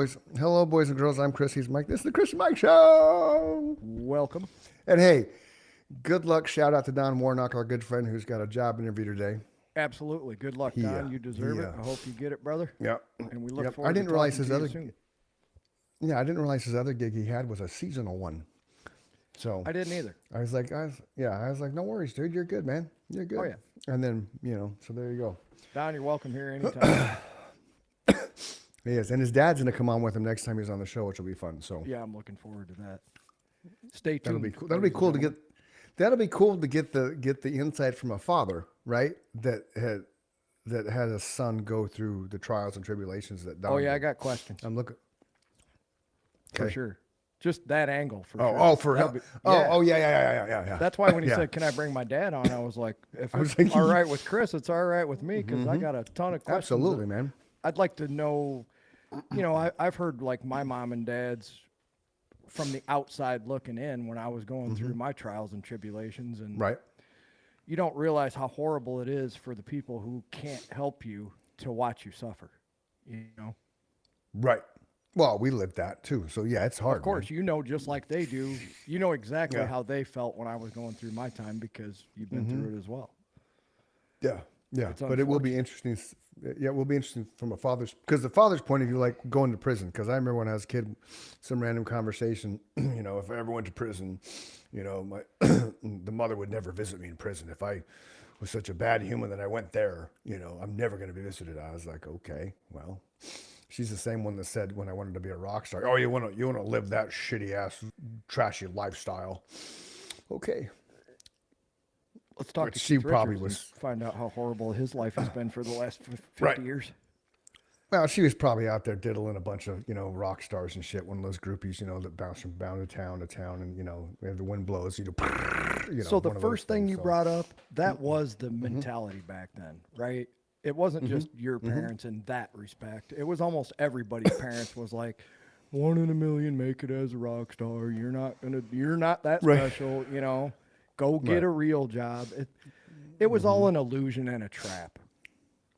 boys. Hello, boys and girls. I'm Chris. He's Mike. This is the Chris and Mike Show. Welcome. And hey, good luck. Shout out to Don Warnock, our good friend who's got a job interview today. Absolutely. Good luck, Don. You deserve it. I hope you get it, brother. Yeah. And we look forward I didn't to realize talking his to you other. soon. Yeah, I didn't realize his other gig he had was a seasonal one. So I didn't either. I was like, no worries, dude. You're good, man. You're good. Oh, yeah. And then, so there you go. Don, you're welcome here anytime. He is. And his dad's going to come on with him next time he's on the show, which will be fun. So Yeah, I'm looking forward to that. Stay tuned. that'll be cool. That'll be cool to get. That'll be cool to get the insight from a father, right? That had a son go through the trials and tribulations that Don Oh, yeah, did. I got questions. I'm looking. For Okay. sure. Just that angle for Oh, sure. oh, for That'll help. be- yeah. Oh, yeah. That's why when he Yeah. said, "Can I bring my dad on?" I was like, "If was it's thinking- all right with Chris, it's all right with me because I got a ton of questions." Absolutely, man. I'd like to know. I've heard like my mom and dad's from the outside looking in when I was going through my trials and tribulations, and Right. you don't realize how horrible it is for the people who can't help you to watch you suffer. You know, Right. Well, we lived that too. So yeah, it's hard. of course, man. you know just like they do. You know exactly Yeah. how they felt when I was going through my time because you've been through it as well. Yeah. Yeah. It's But it will be interesting. Yeah, it will be interesting from a father's, because the father's point of view, like going to prison. Because I remember when I was a kid, some random conversation, if I ever went to prison, my the mother would never visit me in prison. If I was such a bad human that I went there, I'm never going to be visited. I was like, okay, well, she's the same one that said when I wanted to be a rock star, oh, you want to live that shitty ass, trashy lifestyle. Okay. Let's talk Which to she Keith probably Richards and was- find out how horrible his life has been for the last 50 Right. years. Well, she was probably out there diddling a bunch of, rock stars and shit. One of those groupies, that bounce from town to town, and if the wind blows, So the one of those first thing things, you so. brought up, that was the mentality back then, right? It wasn't just your parents in that respect. It was almost everybody's parents was like, 1 in a million, make it as a rock star. You're not that Right. special, Go get Right. a real job. It was all an illusion and a trap.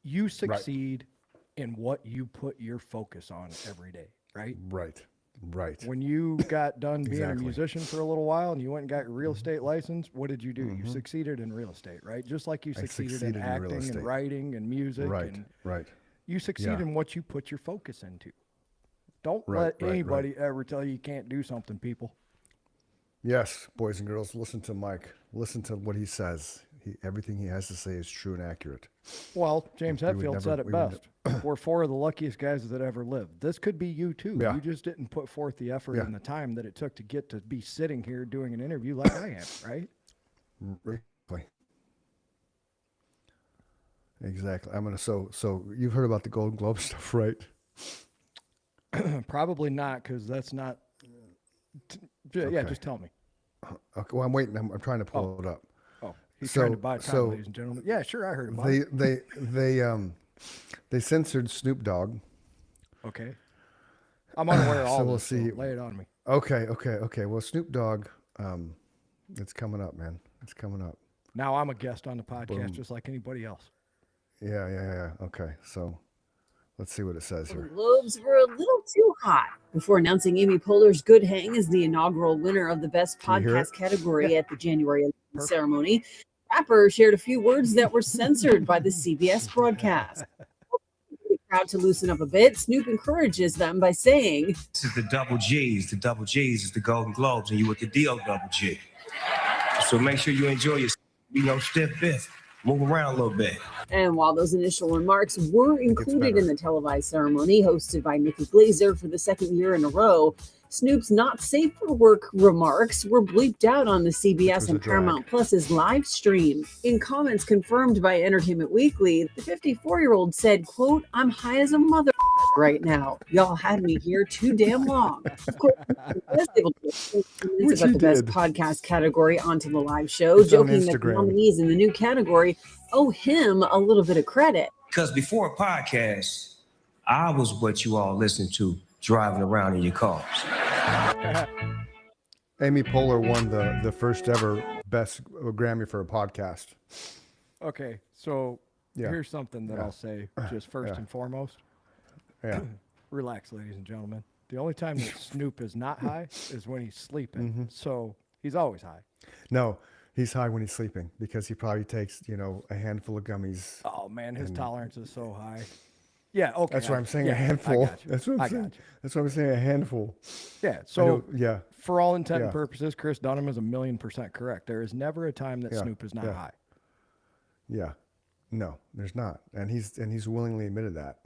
You succeed in what you put your focus on every day, right? Right. When you got done being Exactly. a musician for a little while and you went and got your real estate license, what did you do? You succeeded in real estate, right? Just like you succeeded in succeeded in real acting and estate. writing and music. And Right. you succeed Yeah. in what you put your focus into. Don't Right, let anybody ever tell you can't do something, people. Yes, boys and girls, listen to Mike. Listen to what he says. Everything he has to say is true and accurate. Well, James We would Hetfield never- said it we would best. We're 4 of the luckiest guys that ever lived. This could be you too. Yeah. You just didn't put forth the effort Yeah. and the time that it took to get to be sitting here doing an interview like I am, right? Exactly. So you've heard about the Golden Globe stuff, right? Probably not, because that's not. Yeah, Okay. just tell me. Okay, well, I'm waiting. I'm trying to pull it up. Oh, he's So- trying to buy time, so ladies and gentlemen. Yeah, sure, I heard about it. They censored Snoop Dogg. Okay. I'm unaware of all So we'll this, so see. lay it on me. Okay. Well, Snoop Dogg, it's coming up, man. It's coming up. Now I'm a guest on the podcast, Boom. just like anybody else. Yeah. Okay, so let's see what it says The here. Globes were a little too hot before announcing Amy Poehler's Good Hang as the inaugural winner of the Best Can you hear Podcast category at the January ceremony. Rapper shared a few words that were censored by the CBS broadcast. Proud to loosen up a bit, Snoop encourages them by saying, This is the double G's. The double G's is the Golden Globes, and you with the DO double G. So make sure you enjoy your, stiff bit. Move around a little bit. and while those initial remarks were included better. in the televised ceremony hosted by Nikki Glazer for the second year in a row, Snoop's not safe for work remarks were bleeped out on the Which CBS was a and drag. Paramount Plus's live stream. In comments confirmed by Entertainment Weekly, the 54-year-old said, quote, "I'm high as a mother right now. Y'all had me here too damn long." Of course, he was able to explain Which about he the best did. podcast category onto the live show, It's on joking that the Instagram. nominees in the new category owe him a little bit of credit. Because before a podcast, I was what you all listen to driving around in your cars. Amy Poehler won the first ever best Grammy for a podcast. Okay, so Yeah. here's something that Yeah. I'll say just first Yeah. and foremost. Yeah. Relax, ladies and gentlemen. The only time that Snoop is not high is when he's sleeping. So he's always high. No, he's high when he's sleeping because he probably takes, a handful of gummies. Oh man, his tolerance is so high. Yeah, okay. That's why I'm saying a yeah, handful. I got you. That's what I'm I saying. got you. That's what I'm saying, a handful. Yeah. I So know- yeah. for all intent and Yeah. purposes, Chris Dunham is 1,000,000% correct. There is never a time that Yeah, Snoop is not yeah. high. Yeah. No, there's not. And he's willingly admitted that.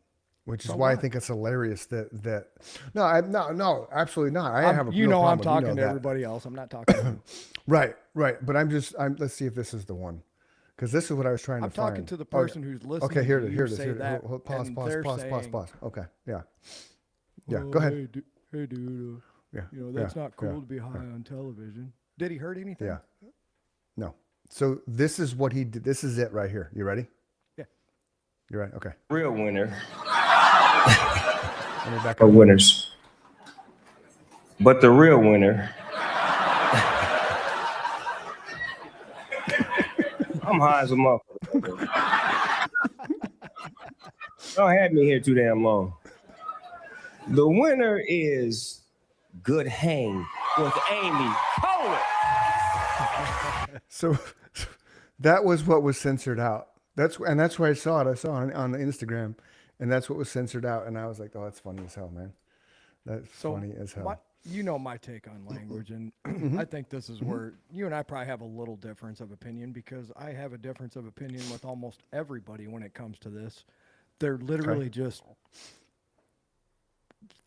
Which is So why I what? think it's hilarious that no, absolutely not. I have a You real know I'm problem with- talking to that. everybody else. I'm not talking to you. Right. But let's see if this is the one. Because this is what I was trying I'm to find. talking to the Oh, person who's listening. Okay, here to it is. you Here it is. say Here it is. that, Pause, and pause, they're pause, saying, pause. Okay. Yeah. Yeah. "Oh, Go ahead. Hey, dude. Yeah. That's yeah, not cool yeah, to be high on television. Did he hurt anything? Yeah. No. So this is what he did. This is it right here. You ready? Yeah. You ready? Okay. Real winner Let me back are up. winners. But the real winner. I'm high as a motherfucker. Y'all had me here too damn long. The winner is Good Hang with Amy Poehler. So that was what was censored out. That's where I saw it. I saw it on the Instagram, and that's what was censored out. And I was like, oh, that's funny as hell, man. That's So funny as hell. you know my take on language, and I think this is where you and I probably have a little difference of opinion, because I have a difference of opinion with almost everybody when it comes to this. They're literally just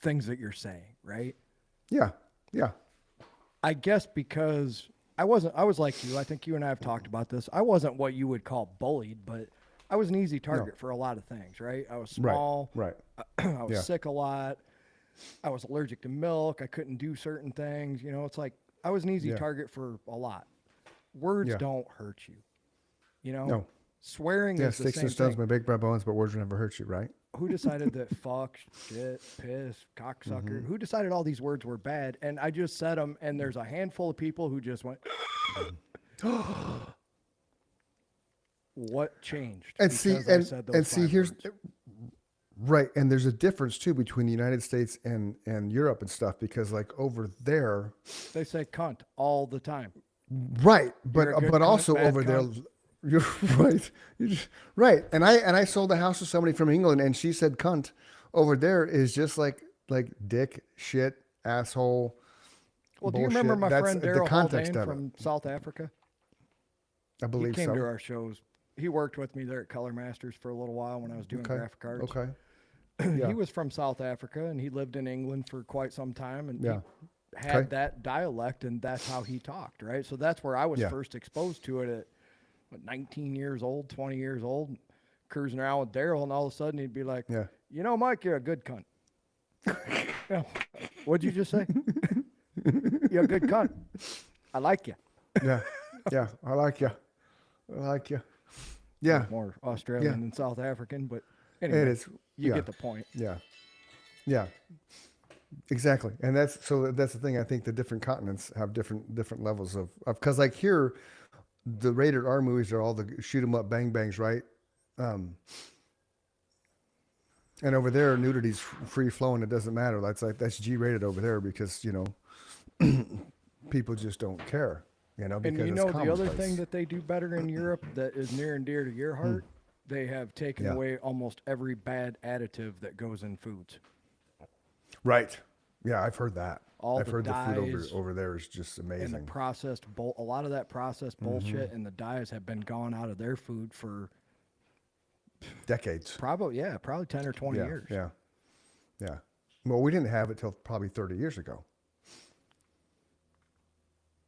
things that you're saying, right? Yeah. Yeah. I guess because I was like you. I think you and I have talked about this. I wasn't what you would call bullied, but I was an easy target for a lot of things, right? I was small. Right. I was Yeah. sick a lot. I was allergic to milk. I couldn't do certain things. It's like I was an easy Yeah. target for a lot. Words Yeah. don't hurt you. No. Swearing Yeah. is the Sticks same and stones thing. may break my bones, but words will never hurt you, right? Who decided that fuck, shit, piss, cocksucker? Who decided all these words were bad? And I just said them, and there's a handful of people who just went, what changed? And see, because I said those five here's words? right. And there's a difference too between the United States and Europe and stuff, because like over there, They say cunt all the time. right. You're a good But cunt, also bad over there, cunt. you're right. Right. And I sold a house to somebody from England, and she said cunt. Over there is just like dick, shit, asshole. Well, do you remember bullshit. my That's friend the Daryl context Haldane of it. from South Africa? I He believe came so. to our shows. He worked with me there at Color Masters for a little while when I was doing Okay. graphic arts. Okay. Yeah. He was from South Africa, and he lived in England for quite some time, and Yeah. he had Okay. that dialect, and that's how he talked, right? So that's where I was Yeah. first exposed to it at 19 years old, 20 years old, cruising around with Daryl, and all of a sudden he'd be like, Yeah. Mike, you're a good cunt. Yeah. What'd you just say? You're a good cunt. I like you. Yeah. Yeah. I like you. I like you. Yeah. More Australian than South African, but It anyway, is. you yeah. get the point. Yeah. Yeah. Exactly. And that's the thing. I think the different continents have different levels of because like here, the rated R movies are all the shoot 'em up bang bangs, right? And over there, nudity's free flowing. It doesn't matter. That's G rated over there because people just don't care. Because And it's the other commonplace. thing that they do better in Europe that is near and dear to your heart, they have taken Yeah. away almost every bad additive that goes in foods. Right. Yeah, I've heard that. All I've the heard the food dyes over there is just And the amazing. processed a lot of that processed Mm-hmm. bullshit and the dyes have been gone out of their food for Decades. probably 10 or 20 Yeah, years. yeah, yeah. Well, we didn't have it till probably 30 years ago,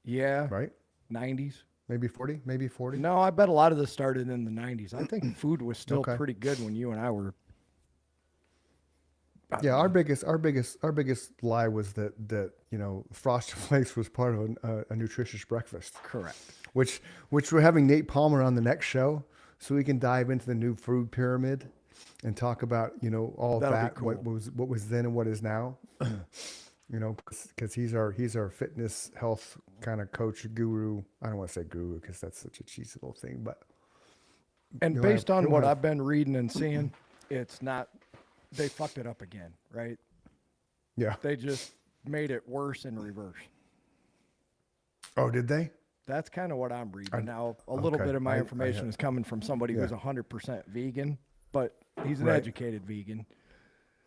Yeah. right? 90s. Maybe 40, maybe 40. No, I bet a lot of this started in the 90s. I think food was still Okay. pretty good when you and I were. Yeah, our biggest lie was that Frosted Flakes was part of a nutritious breakfast, Correct. which we're having Nate Palmer on the next show, so we can dive into the new food pyramid and talk about all That'll be that cool. what was then and what is now. Because he's our fitness health kind of coach guru. I don't want to say guru because that's such a cheesy little thing, but And You'll based have- on you'll what have- I've been reading and seeing, it's not they fucked it up again, right? Yeah. They just made it worse in reverse. Oh, did they? That's kind of what I'm reading. I- Now, a little okay. bit of my I information have- is coming from somebody who's Yeah. 100% vegan, but he's an Right. educated vegan.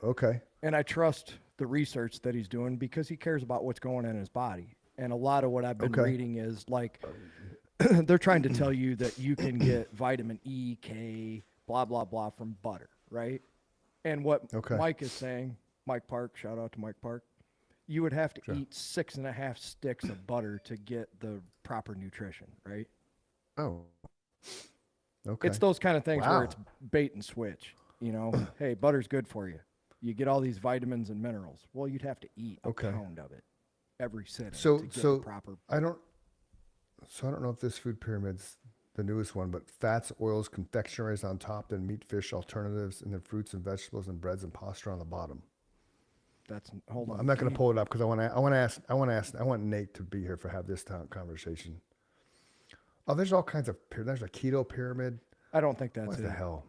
Okay. And I trust the research that he's doing because he cares about what's going on in his body. And a lot of what I've been Okay. reading is like they're trying to tell you that you can get vitamin E, K, blah, blah, blah from butter, right? And what Okay. Mike is saying, Mike Park, shout out to Mike Park, you would have to eat 6.5 sticks of butter to get the proper nutrition, right? Oh. Okay. It's those kind of things Wow. where it's bait and switch. You know, hey, butter's good for you. You get all these vitamins and minerals. Well, you'd have to eat a Okay. pound of it every sitting So- to get so the proper. I don't know if this food pyramid's the newest one, but fats, oils, confectionaries on top, then meat, fish alternatives, and then fruits and vegetables and breads and pasta on the bottom. That's hold on. I'm not going to pull it up because I want Nate to be here for have this conversation. Oh, there's all kinds of there's a keto pyramid. I don't think that's What it. the hell?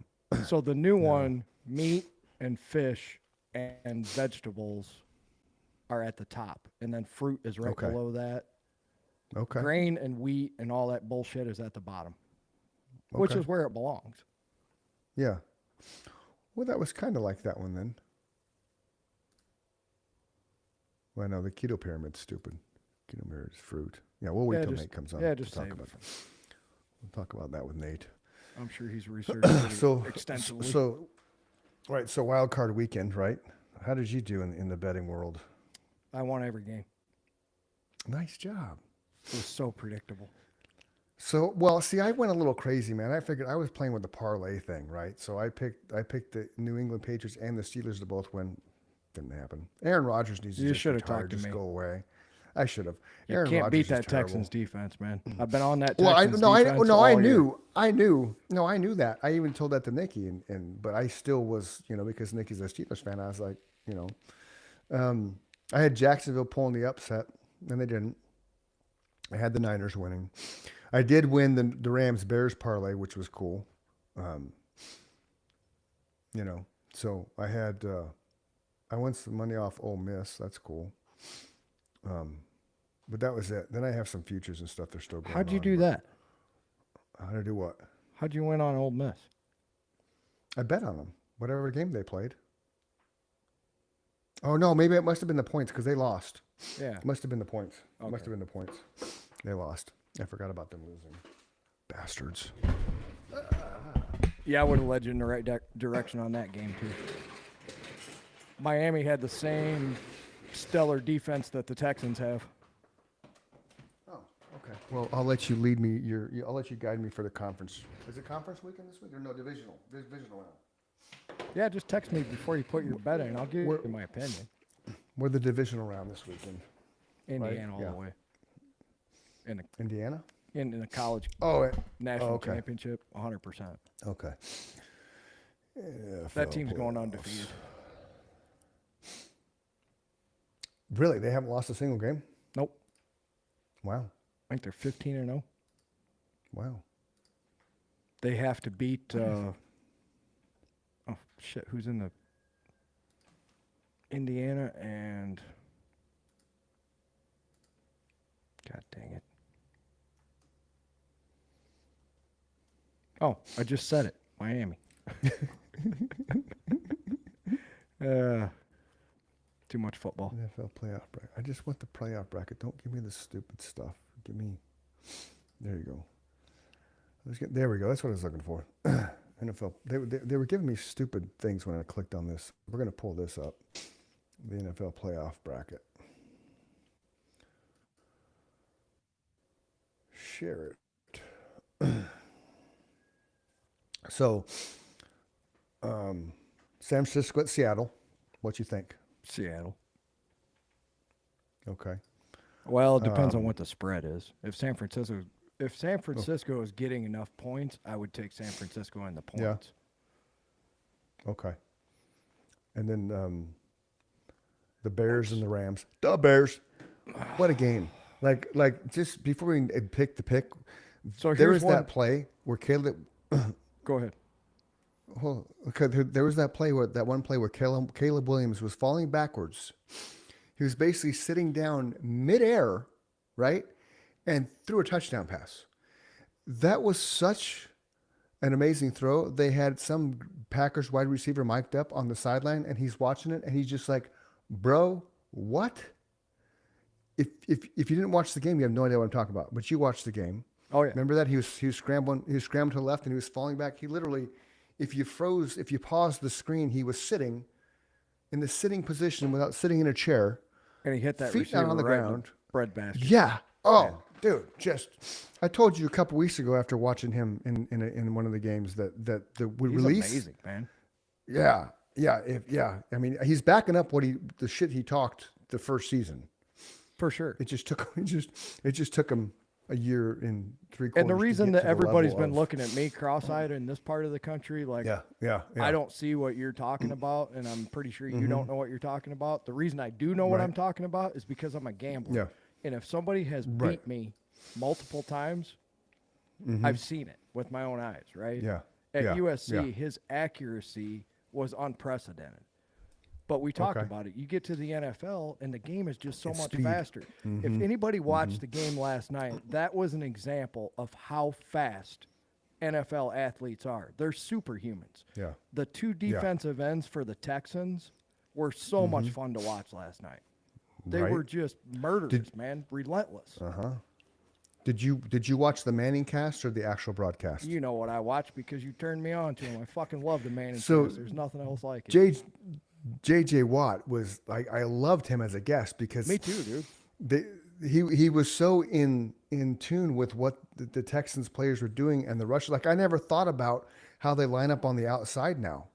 So the new one, meat and fish and vegetables are at the top, and then fruit is right Okay. below that. Okay. Grain and wheat and all that bullshit is at the bottom, which Okay. is where it belongs. Yeah. Well, that was kind of like that one then. Well, no, the keto pyramid's stupid. Keto pyramid is fruit. Yeah, we'll wait Yeah, till just- Nate comes on. yeah, to just talk save about it. We'll talk about that with Nate. I'm sure he's researched it So extensively. So, right. So wild card weekend, right? How did you do in the betting world? I won every game. Nice job. It was so predictable. So, well, see, I went a little crazy, man. I figured I was playing with the parlay thing, right? So I picked the New England Patriots and the Steelers to both win. Didn't happen. Aaron Rodgers needs to You just should have retire, talked to just me. go away. I should have. You Aaron can't Rodgers beat is that terrible. Texans defense, man. I've been on that Well, Texans I defense all year. I knew that. I even told that to Nikki, but I still was, because Nikki's a Steelers fan. I was like, I had Jacksonville pulling the upset, and they didn't. I had the Niners winning. I did win the Rams Bears parlay, which was cool. So I had I won some money off Ole Miss. That's cool. But that was it. Then I have some futures and stuff. They're still going. How'd you on, do but- that? How to do what? How'd you win on Ole Miss? I bet on them. Whatever game they played. Oh no, maybe it must have been the points because they lost. Yeah. It must have been the points. It must Okay. have been the points. They lost. I forgot about them losing. Bastards. Yeah, I would have led you in the right direction on that game, too. Miami had the same stellar defense that the Texans have. Oh, okay. Well, I'll let you lead me. I'll let you guide me for the conference. Is it conference weekend this week or no divisional? Divisional round. Yeah, just text me before you put your bet in. I'll give Where- you my opinion. We're the divisional round this weekend. Indiana all yeah. the way. In the, Indiana. in the college Oh, national okay. championship, 100%. okay. That team's going undefeated. Really, they haven't lost a single game. Nope. Wow. I think they're 15-0. Wow. They have to beat. Oh shit! Who's in the Indiana and? God dang it! Oh, I just said it. Miami. Too much football. NFL playoff bracket. I just want the playoff bracket. Don't give me the stupid stuff. Give me. There you go. There we go. That's what I was looking for. NFL. They were giving me stupid things when I clicked on this. We're going to pull this up. The NFL playoff bracket. Share it. So, San Francisco at Seattle. What you think? Seattle. Okay. Well, it depends on what the spread is. If San Francisco is getting enough points, I would take San Francisco in the Yeah. points. Okay. And then the Bears and the Rams. The Bears. What a game. Like just before we pick the pick, So there here's was one. that play where Caleb. Go ahead. Okay, there was that one play where Caleb Williams was falling backwards. He was basically sitting down midair, right, and threw a touchdown pass. That was such an amazing throw. They had some Packers wide receiver mic'd up on the sideline, and he's watching it, and he's just like, "Bro, what?" If you didn't watch the game, you have no idea what I'm talking about. But you watched the game. Oh yeah. Remember that he was scrambling to the left, and he was falling back. He literally, if you paused the screen, he was sitting in the sitting position without sitting in a chair. And he hit that Feet receiver down on the right in ground. bread basket. Yeah. Oh, dude, I told you a couple weeks ago after watching him in one of the games that the He's release. amazing, man. Yeah. I mean, he's backing up the shit he talked the first season. For sure. It just took him a year and 3 quarters. And the reason to that get to the everybody's level been of- looking at me cross-eyed in this part of the country, like, yeah. I don't see what you're talking about, and I'm pretty sure you don't know what you're talking about. The reason I do know what Right. I'm talking about is because I'm a gambler. Yeah. And if somebody has beat Right. me multiple times, I've seen it with my own eyes, right? Yeah. At Yeah. USC, Yeah. his accuracy was unprecedented. But we talked Okay. about it. You get to the NFL, and the game is just so It's much speed. faster. If anybody watched the game last night, that was an example of how fast NFL athletes are. They're superhumans. Yeah. The two defensive ends for the Texans were so much fun to watch last night. They Right. were just murderers, man, relentless. Did you watch the Manning cast or the actual broadcast? You know what I watched because you turned me on to him. I fucking love the man. So, There's nothing else like it. JJ Watt was like, I loved him as a guest because Me too, dude. he was so in tune with what the Texans players were doing and the rush. Like, I never thought about how they line up on the outside now.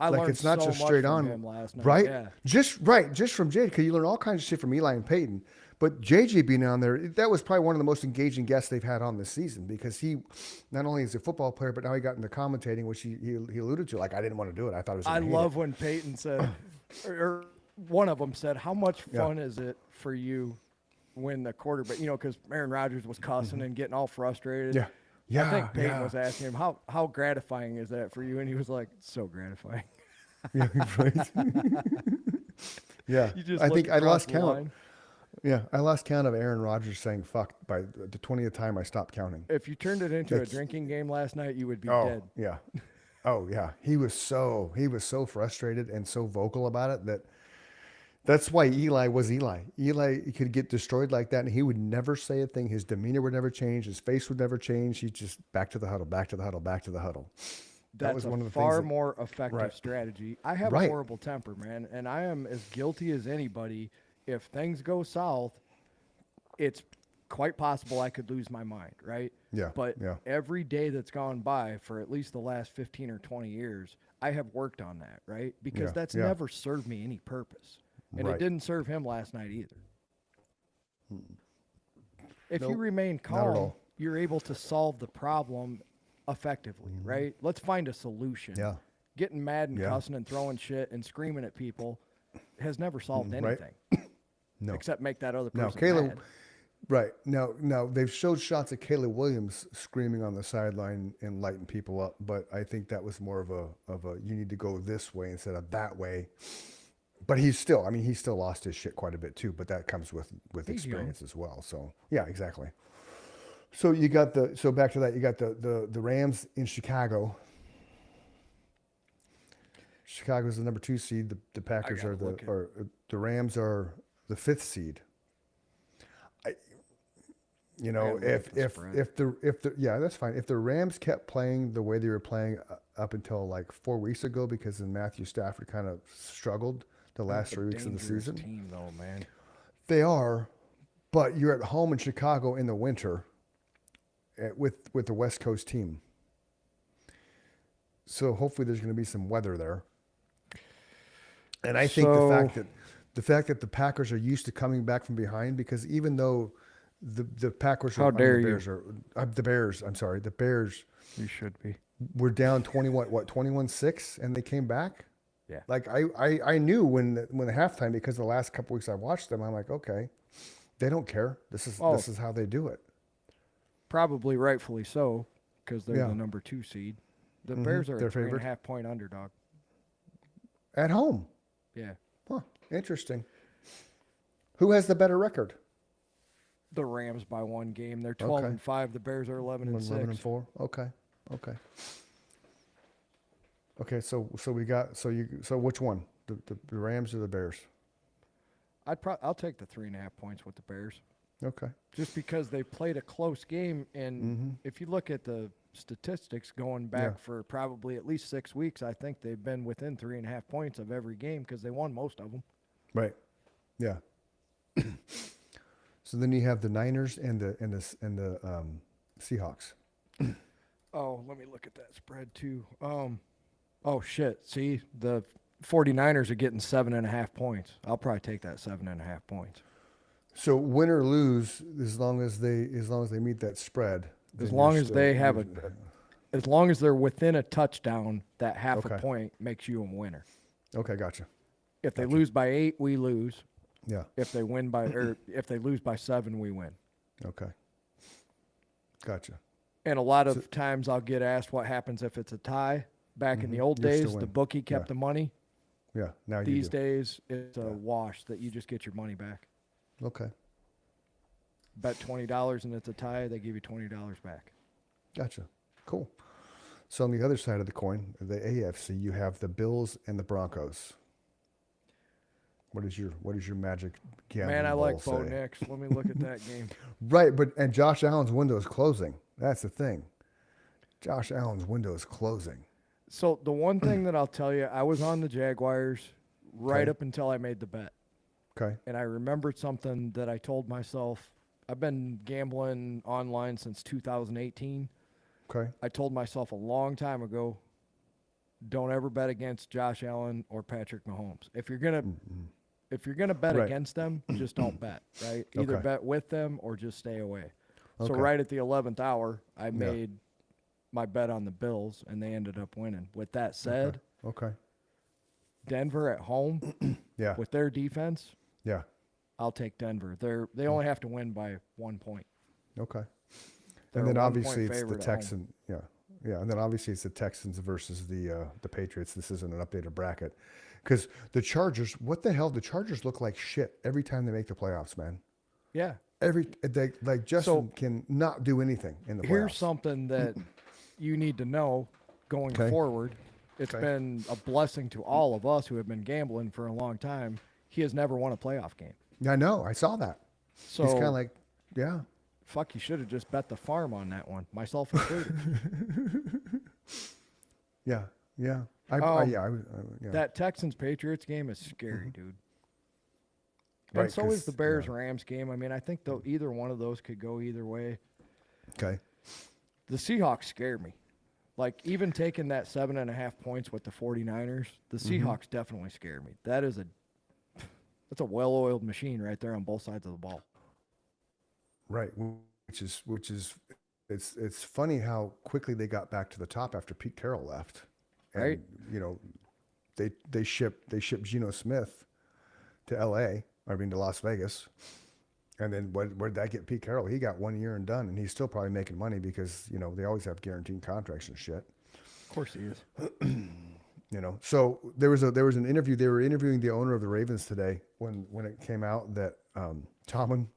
I Like, learned it's not so just much straight from on, him last night. right? Yeah. Just from Jay, because you learn all kinds of shit from Eli and Peyton. But JJ being on there, that was probably one of the most engaging guests they've had on this season because he not only is a football player, but now he got into commentating, which he alluded to. Like, I didn't want to do it. I thought it was. I love when Peyton said, or one of them said, "How much fun is it for you when the quarterback, because Aaron Rodgers was cussing and getting all frustrated." Yeah. Yeah. I think Peyton yeah. was asking him, how gratifying is that for you? And he was like, so gratifying. Yeah, right. Yeah. You just I look think I across lost the count. line. Yeah, I lost count of Aaron Rodgers saying "fuck" by the 20th time I stopped counting. If you turned it into That's- a drinking game last night, you would be Oh dead. yeah, oh yeah. He was so frustrated and so vocal about it that's why Eli was Eli. Eli could get destroyed like that, and he would never say a thing. His demeanor would never change. His face would never change. He'd just back to the huddle, back to the huddle, back to the huddle. That's was a one of the far things that- more effective Right. strategy. I have Right. a horrible temper, man, and I am as guilty as anybody. If things go south, it's quite possible I could lose my mind, right? Yeah, But yeah. every day that's gone by for at least the last 15 or 20 years, I have worked on that, right? Because Yeah, that's yeah. never served me any purpose. And it Right. didn't serve him last night either. If you Nope, remain not at calm, all. you're able to solve the problem effectively, right? Let's find a solution. Yeah. Getting mad and Yeah. cussing and throwing shit and screaming at people has never solved right. anything. No. Except make that other Now, person Caleb, mad. right now they've showed shots of Caleb Williams screaming on the sideline and lighting people up, but I think that was more of a you need to go this way instead of that way. But he still lost his shit quite a bit too. But that comes with He's young. experience as well. So yeah, exactly. So back to that, you got the Rams in Chicago. Chicago's the number 2 seed. The Packers gotta are look at- or the Rams are the 5th seed. You know, gotta look at the spread. if the yeah, that's fine. If the Rams kept playing the way they were playing up until like 4 weeks ago, because then Matthew Stafford kind of struggled the last 3 weeks of the Dangerous season. team, though, man. They are, but you're at home in Chicago in the winter with the West Coast team. So hopefully there's going to be some weather there. And I think the fact that the Packers are used to coming back from behind, because even though the Packers How dare you. the Bears You should be. were down 21-6 and they came back. Yeah. Like I knew when the halftime, because the last couple weeks I watched them, I'm like, okay, they don't care. This is how they do it. Probably rightfully so, because they're Yeah. the number 2 seed. The Bears are They're a 3.5 favored. point underdog. At home. Yeah. Huh. Interesting. Who has the better record? The Rams by 1 game. They're 12 Okay. and 5. The Bears are 11 and 6. 11 and 4. Okay. Okay. Okay. So we got so which one? The Rams or the Bears? I'll take the 3.5 points with the Bears. Okay. Just because they played a close game, and if you look at the statistics going back Yeah. for probably at least 6 weeks, I think they've been within 3.5 points of every game because they won most of them. Right. Yeah. So then you have the Niners and the Seahawks. Oh, let me look at that spread too. Oh shit! See, the 49ers are getting 7.5 points. I'll probably take that 7.5 points. So win or lose, as long as they meet that spread. As then long you're as still- they have you're- as long as they're within a touchdown, that half a Okay. point makes you a winner. Okay, gotcha. If they lose by 8, we lose. Yeah. If they win by or if they lose by 7, we win. Okay. Gotcha. And a lot of times I'll get asked what happens if it's a tie. Back in the old You still days, the win. bookie kept Yeah. the money. Yeah. Now These you do. days, it's a wash that you just get your money back. Okay. Bet $20 and it's a tie, they give you $20 back. Gotcha. Cool. So on the other side of the coin, the AFC, you have the Bills and the Broncos. What is your magic gambling Man, I ball like say? Bo Nix. Let me look at that game. Right, and Josh Allen's window is closing. That's the thing. Josh Allen's window is closing. So the one thing that I'll tell you, I was on the Jaguars right Okay. up until I made the bet. Okay. And I remembered something that I told myself. I've been gambling online since 2018. Okay. I told myself a long time ago, don't ever bet against Josh Allen or Patrick Mahomes. If you're gonna bet Right. against them, just don't bet. Right? Either Okay. bet with them or just stay away. So Okay. right at the 11th hour, I made my bet on the Bills, and they ended up winning. With that said, Okay. Denver at home Yeah. with their defense, Yeah. I'll take Denver. They only have to win by 1 point. Okay. They're And then a 1 obviously point it's the favorite at home. Texans. Yeah. Yeah. And then obviously it's the Texans versus the Patriots. This isn't an updated bracket. Because the Chargers, what the hell? The Chargers look like shit every time they make the playoffs, man. Yeah. Like Justin can not do anything in the playoffs. Here's something that you need to know going Okay. forward. It's Okay. been a blessing to all of us who have been gambling for a long time. He has never won a playoff game. I know. I saw that. So He's kind of like, yeah. fuck, you should have just bet the farm on that one, myself included. Yeah. Yeah. Yeah. That Texans Patriots game is scary, dude. Right, And so is 'cause, the Bears Rams game. I mean, I think though either one of those could go either way. Okay. The Seahawks scare me. Like even taking that 7.5 points with the 49ers, the Seahawks definitely scare me. That's a well-oiled machine right there on both sides of the ball. Right. Which is it's funny how quickly they got back to the top after Pete Carroll left. And, Right. You know, they shipped Geno Smith to L.A. To Las Vegas. And then where did that get Pete Carroll? He got 1 year and done, and he's still probably making money because, you know, they always have guaranteed contracts and shit. Of course he is. You know, so there was an interview. They were interviewing the owner of the Ravens today when it came out that Tomlin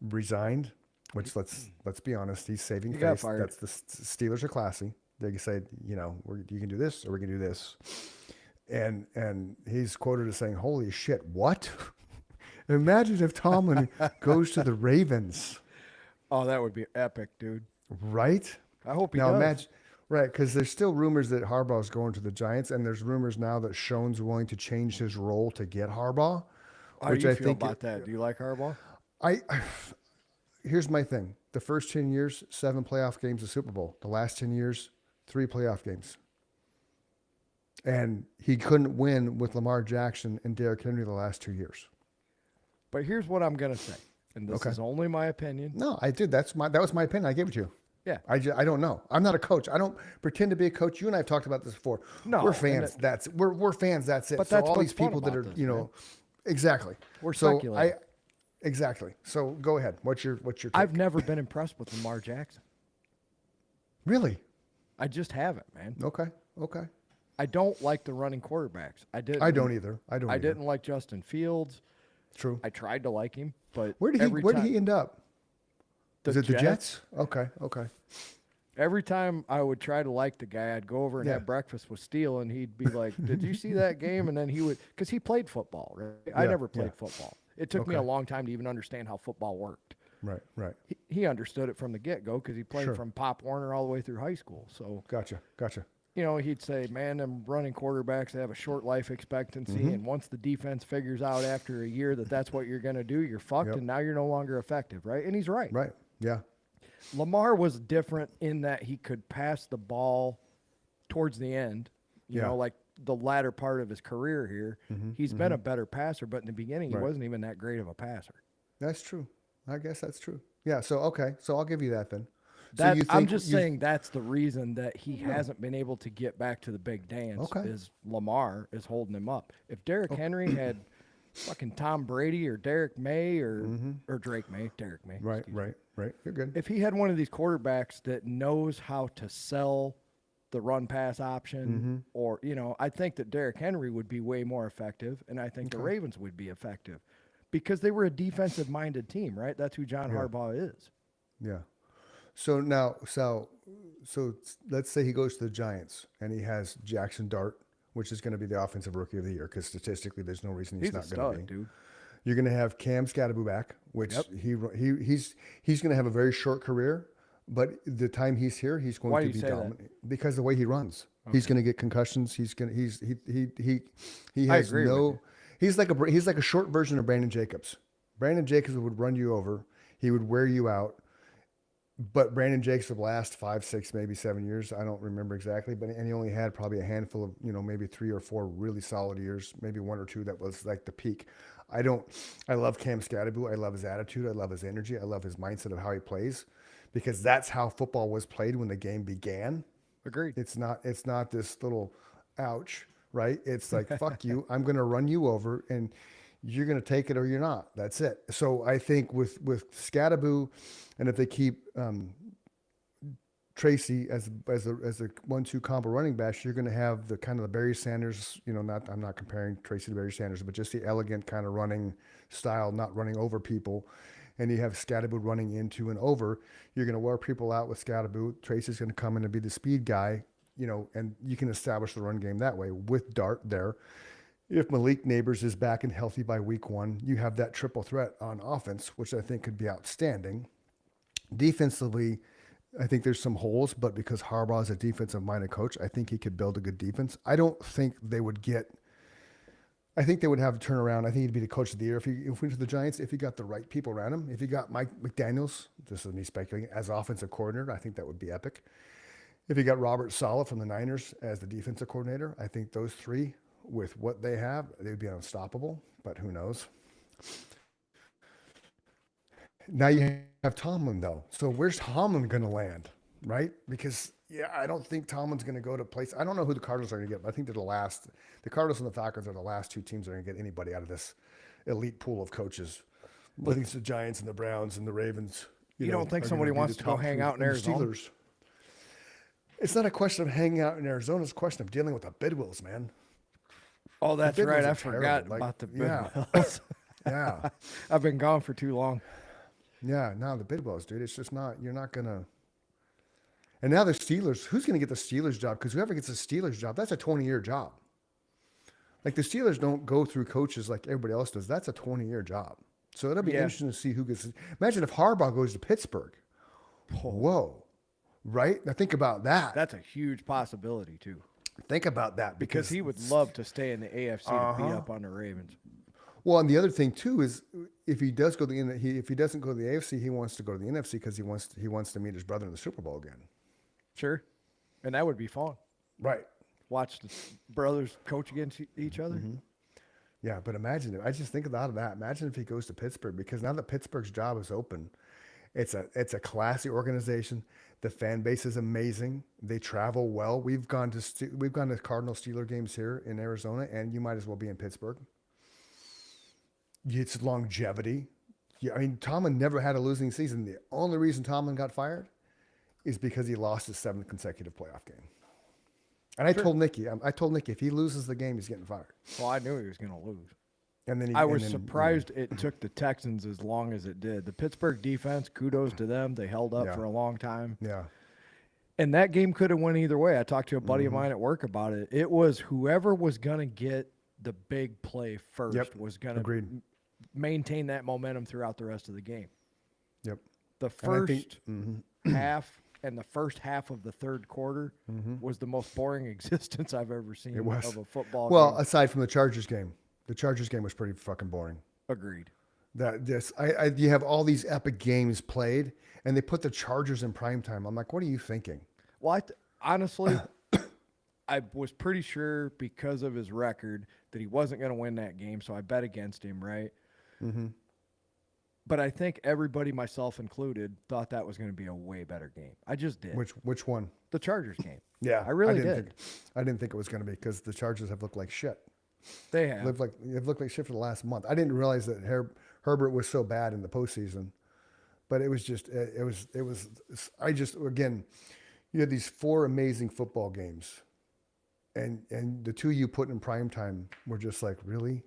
resigned. Which let's be honest, he's saving He got face. fired. That's the Steelers are classy. They can say, you know, you can do this or we can do this, and he's quoted as saying, "Holy shit, what?" Imagine if Tomlin goes to the Ravens, Oh, that would be epic, dude. right? I hope he Now does. imagine, right? Because there's still rumors that Harbaugh's going to the Giants, and there's rumors now that Schoen's willing to change his role to get Harbaugh. How do you feel about that? Do you like Harbaugh? Here's my thing: the first 10 years, 7 playoff games, a Super Bowl. The last 10 years, 3 playoff games. And he couldn't win with Lamar Jackson and Derrick Henry the last 2 years. But here's what I'm gonna say, and this Okay. is only my opinion. No, I did. That was my opinion. I gave it to you. Yeah. I don't know. I'm not a coach. I don't pretend to be a coach. You and I have talked about this before. No, we're and fans. We're fans. That's it. But So that's all what's these fun people that about are, this, you know, man. exactly. We're so speculating. exactly. So go ahead. What's your take? I've never been impressed with Lamar Jackson. Really? I just haven't, man. Okay. Okay. I don't like the running quarterbacks. I didn't. I don't either. I don't. I either. didn't like Justin Fields. True. I tried to like him, but Where did he end up? The Is it the Jets? Jets? Okay. Okay. Every time I would try to like the guy, I'd go over and Yeah. have breakfast with Steele, and he'd be like, "Did you see that game?" And then he would, because he played football, right? I Yeah, never played yeah. football. It took me Okay. a long time to even understand how football worked. Right. Right. He understood it from the get-go because he played Sure. from Pop Warner all the way through high school. So, Gotcha. Gotcha. you know, he'd say, "Man, them running quarterbacks, they have a short life expectancy, Mm-hmm. and once the defense figures out after a year that that's what you're going to do, you're fucked, Yep. and now you're no longer effective," right? And he's right. Right. Yeah. Lamar was different in that he could pass the ball towards the end, you Yeah. know, like the latter part of his career here. He's been a better passer, but in the beginning, he Right. wasn't even that great of a passer. That's true. I guess that's true. Yeah. So okay. So I'll give you that then. That, you I'm think just you- saying that's the reason that he hasn't been able to get back to the big dance. Okay. Is Lamar is holding him up. If Derrick Henry had fucking Tom Brady or Derek May or Drake May, Derek May, Right. excuse me. Right. Right. You're good. If he had one of these quarterbacks that knows how to sell the run pass option, or, you know, I think that Derrick Henry would be way more effective, and I think the Ravens would be effective because they were a defensive minded team, right? That's who John Harbaugh is. Yeah. So now, so let's say he goes to the Giants and he has Jackson Dart, which is going to be the offensive rookie of the year because statistically, there's no reason he's, He's a not going to stud, be. dude. You're going to have Cam Scatterbu back, which Yep. he's going to have a very short career, but the time he's here, he's going Why to do be you say that? dominant because the way he runs. He's going to get concussions. He I has agree with no. you. He's like a short version of Brandon Jacobs. Brandon Jacobs would run you over. He would wear you out. But Brandon Jacobs would last 5, 6, maybe 7 years. I don't remember exactly, and he only had probably a handful of, maybe 3 or 4 really solid years, maybe 1 or 2 that was like the peak. I love Cam Scatterbu. I love his attitude. I love his energy. I love his mindset of how he plays, because that's how football was played when the game began. Agreed. It's not this little ouch, right? It's like, fuck you. I'm going to run you over and you're going to take it or you're not. That's it. So I think with Scatterbu, and if they keep Tracy as a 1-2 combo running back, you're going to have the kind of the Barry Sanders, I'm not comparing Tracy to Barry Sanders, but just the elegant kind of running style, not running over people. And you have Scatterbu running into and over. You're going to wear people out with Scatterbu. Tracy's going to come in and be the speed guy, and you can establish the run game that way with Dart there. If Malik Neighbors is back and healthy by week 1, you have that triple threat on offense, which I think could be outstanding. Defensively, I think there's some holes, but because Harbaugh is a defensive-minded coach, I think he could build a good defense. I don't think they would I think they would have to turn around. I think he'd be the coach of the year if he went to the Giants, if he got the right people around him. If he got Mike McDaniels, this is me speculating, as offensive coordinator, I think that would be epic. If he got Robert Saleh from the Niners as the defensive coordinator, I think those 3, with what they have, they would be unstoppable, but who knows? Now you have Tomlin, though. So where's Tomlin going to land, right? Because, I don't think Tomlin's going to go to place. I don't know who the Cardinals are going to get, but I think they're the Cardinals and the Falcons are the last 2 teams that are going to get anybody out of this elite pool of coaches. I think it's the Giants and the Browns and the Ravens. You don't think are somebody gonna be wants the to go top hang 3, out in and the Arizona? Steelers. It's not a question of hanging out in Arizona. It's a question of dealing with the Bidwills, man. Oh, that's Bidwills right. are I forgot terrible. about the Yeah. Bidwills. Yeah. I've been gone for too long. Yeah, no, the Bidwells, dude. It's just not, you're not going to. And now the Steelers, who's going to get the Steelers job? Because whoever gets the Steelers job, that's a 20-year job. Like the Steelers don't go through coaches like everybody else does. That's a 20-year job. So it'll be Yeah. interesting to see who gets. Imagine if Harbaugh goes to Pittsburgh. Whoa. Right? Now think about that. That's a huge possibility, too. Think about that. Because he would love to stay in the AFC to beat up on the Ravens. Well, and the other thing too is if he does go to if he doesn't go to the AFC, he wants to go to the NFC because he wants to meet his brother in the Super Bowl again. Sure. And that would be fun. Right. Watch the brothers coach against each other. Yeah, but imagine it. I just think about that. Imagine if he goes to Pittsburgh, because now that Pittsburgh's job is open, it's a classy organization. The fan base is amazing. They travel well. We've gone to Cardinal Steeler games here in Arizona, and you might as well be in Pittsburgh. It's longevity. Yeah, I mean, Tomlin never had a losing season. The only reason Tomlin got fired is because he lost his 7th consecutive playoff game. And I told Nicky, if he loses the game, he's getting fired. Well, I knew he was going to lose. And then I was surprised it took the Texans as long as it did. The Pittsburgh defense, kudos to them. They held up Yeah. for a long time. Yeah. And that game could have went either way. I talked to a buddy Mm-hmm. of mine at work about it. It was whoever was going to get the big play first Yep. was going to Agreed. maintain that momentum throughout the rest of the game. Yep. The And I first think- half and the first half of the third quarter was the most boring existence I've ever seen It was. of a football Well, game. aside from the Chargers game was pretty fucking boring. Agreed. You have all these epic games played, and they put the Chargers in prime time. I'm like, what are you thinking? Well, honestly, I was pretty sure because of his record that he wasn't going to win that game, so I bet against him, right? Mm-hmm. But I think everybody, myself included, thought that was going to be a way better game. I just did. Which one? The Chargers game. Yeah, I really didn't did. I didn't think it was going to be because the Chargers have looked like shit. They have. They've looked like shit for the last month. I didn't realize that Herbert was so bad in the postseason, but it was just I just again, you had these 4 amazing football games, and the 2 you put in prime time were just like really.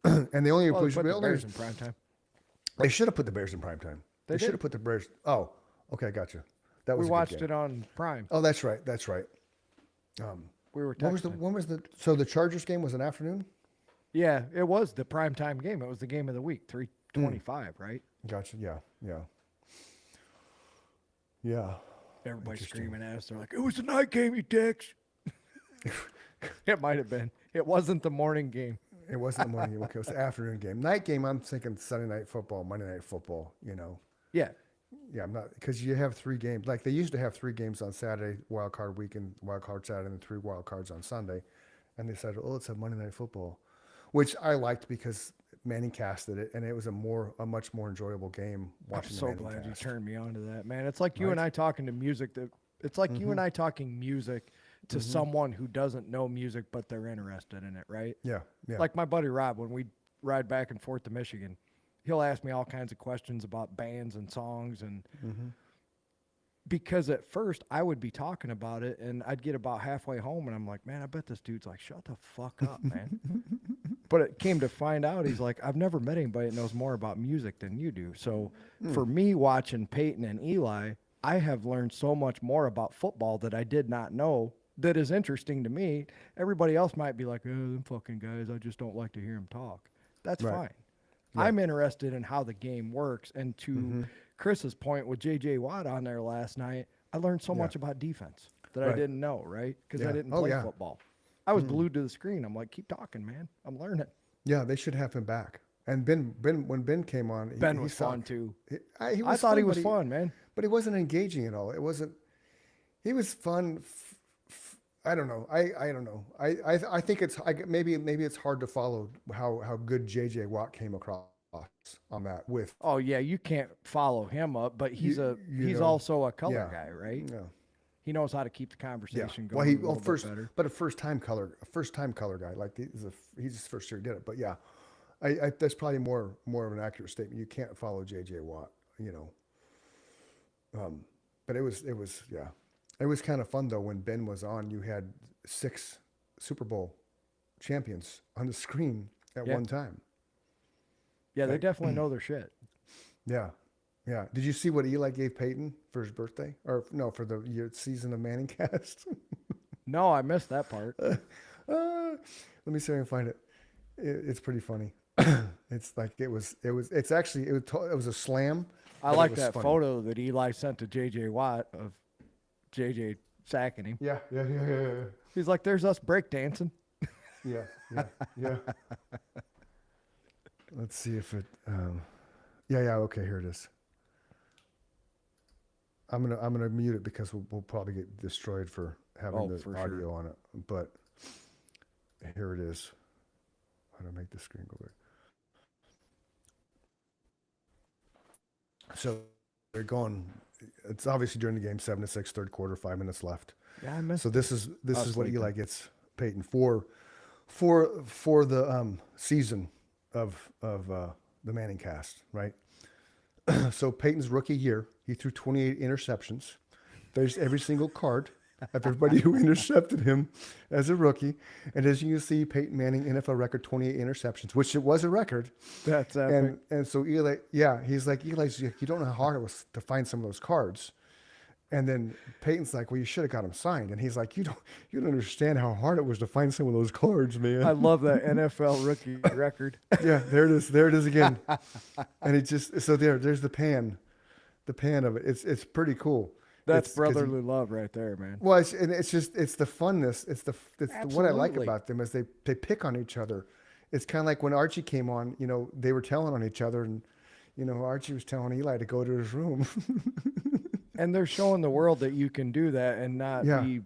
And the only Well, they put the real Bears in primetime. they should have put the Bears in prime time. They should did. have put the Bears. Oh, okay, gotcha. That was We a good watched game. it on Prime. Oh, that's right. We were texting. When was the Chargers game was an afternoon? Yeah, it was the primetime game. It was the game of the week, 3:25, Hmm. right? Gotcha. Yeah. Everybody screaming at us. They're like, it was a night game, you dicks. It might have been. It wasn't the morning game. It wasn't the morning game. Okay, it was the afternoon game. Night game, I'm thinking Sunday night football, Monday night football, Yeah. Yeah, I'm not, because you have 3 games. Like they used to have 3 games on Saturday, wild card weekend, wild card Saturday, and 3 wild cards on Sunday. And they said, let's have Monday night football, which I liked because Manning casted it, and it was a much more enjoyable game I'm watching the so Manning glad you cast. turned me on to that, man. It's like you and I talking to music. It's like you and I talking music to someone who doesn't know music, but they're interested in it, right? Yeah. Like my buddy Rob, when we ride back and forth to Michigan, he'll ask me all kinds of questions about bands and songs, and because at first I would be talking about it, and I'd get about halfway home, and I'm like, man, I bet this dude's like, shut the fuck up, man. But it came to find out, he's like, I've never met anybody that knows more about music than you do. So for me, watching Peyton and Eli, I have learned so much more about football that I did not know that is interesting to me. Everybody else might be like, oh, them fucking guys, I just don't like to hear them talk. That's Right. fine. I'm interested in how the game works. And to Chris's point with J.J. Watt on there last night, I learned so much about defense that I Right. didn't know, right? Because I Yeah. didn't Oh, play yeah. football. I was glued to the screen. I'm like, keep talking, man. I'm learning. Yeah, they should have him back. And Ben when Ben came on, Ben he was sucked. fun, too. He I thought he was but fun, man. but he wasn't engaging at all. It wasn't. He was fun. I don't know. I don't know. I think maybe it's hard to follow how good J.J. Watt came across on that with. Oh, yeah, you can't follow him up, but he's he's know, also a color yeah. guy, right? Yeah. He knows how to keep the Yeah. conversation Well, going a little bit better. a first time color guy. Like he's his first year he did it. But yeah, I that's probably more of an accurate statement. You can't follow J.J. Watt, But it was yeah. It was kind of fun though when Ben was on. You had 6 Super Bowl champions on the screen at Yeah. one time. Yeah, they definitely know their shit. Yeah, yeah. Did you see what Eli gave Peyton for his birthday, or no, for the season of Manning Cast? No, I missed that part. Let me see if I can find it. It's pretty funny. It's like it was a slam. I but it like was that funny. photo that Eli sent to J.J. Watt of J.J. sacking him. Yeah. He's like, there's us breakdancing. Yeah. Let's see if it. Yeah. Okay, here it is. I'm gonna mute it because we'll probably get destroyed for having the for audio sure. on it. But here it is. How to make the screen go big? So they're going. It's obviously during the game, 7-6, third quarter, 5 minutes left. Yeah, I missed So this is was what sleeping. Eli gets Peyton for the season of the Manning Cast, right? So Peyton's rookie year, he threw 28 interceptions. There's every single card of everybody who intercepted him as a rookie. And as you can see, Peyton Manning, NFL record, 28 interceptions, which it was a record. That's epic. And so Eli, he's like, Eli's, you don't know how hard it was to find some of those cards. And then Peyton's like, well, you should have got him signed. And he's like, you don't understand how hard it was to find some of those cards, man. I love that NFL rookie record. Yeah, there it is again. And it just, so there's the pan of it. It's pretty cool. That's It's 'cause brotherly love right there, man. Well, it's the funness. It's what I like Absolutely. about them is they pick on each other. It's kind of like when Archie came on, they were telling on each other, and Archie was telling Eli to go to his room. And they're showing the world that you can do that and not Yeah. be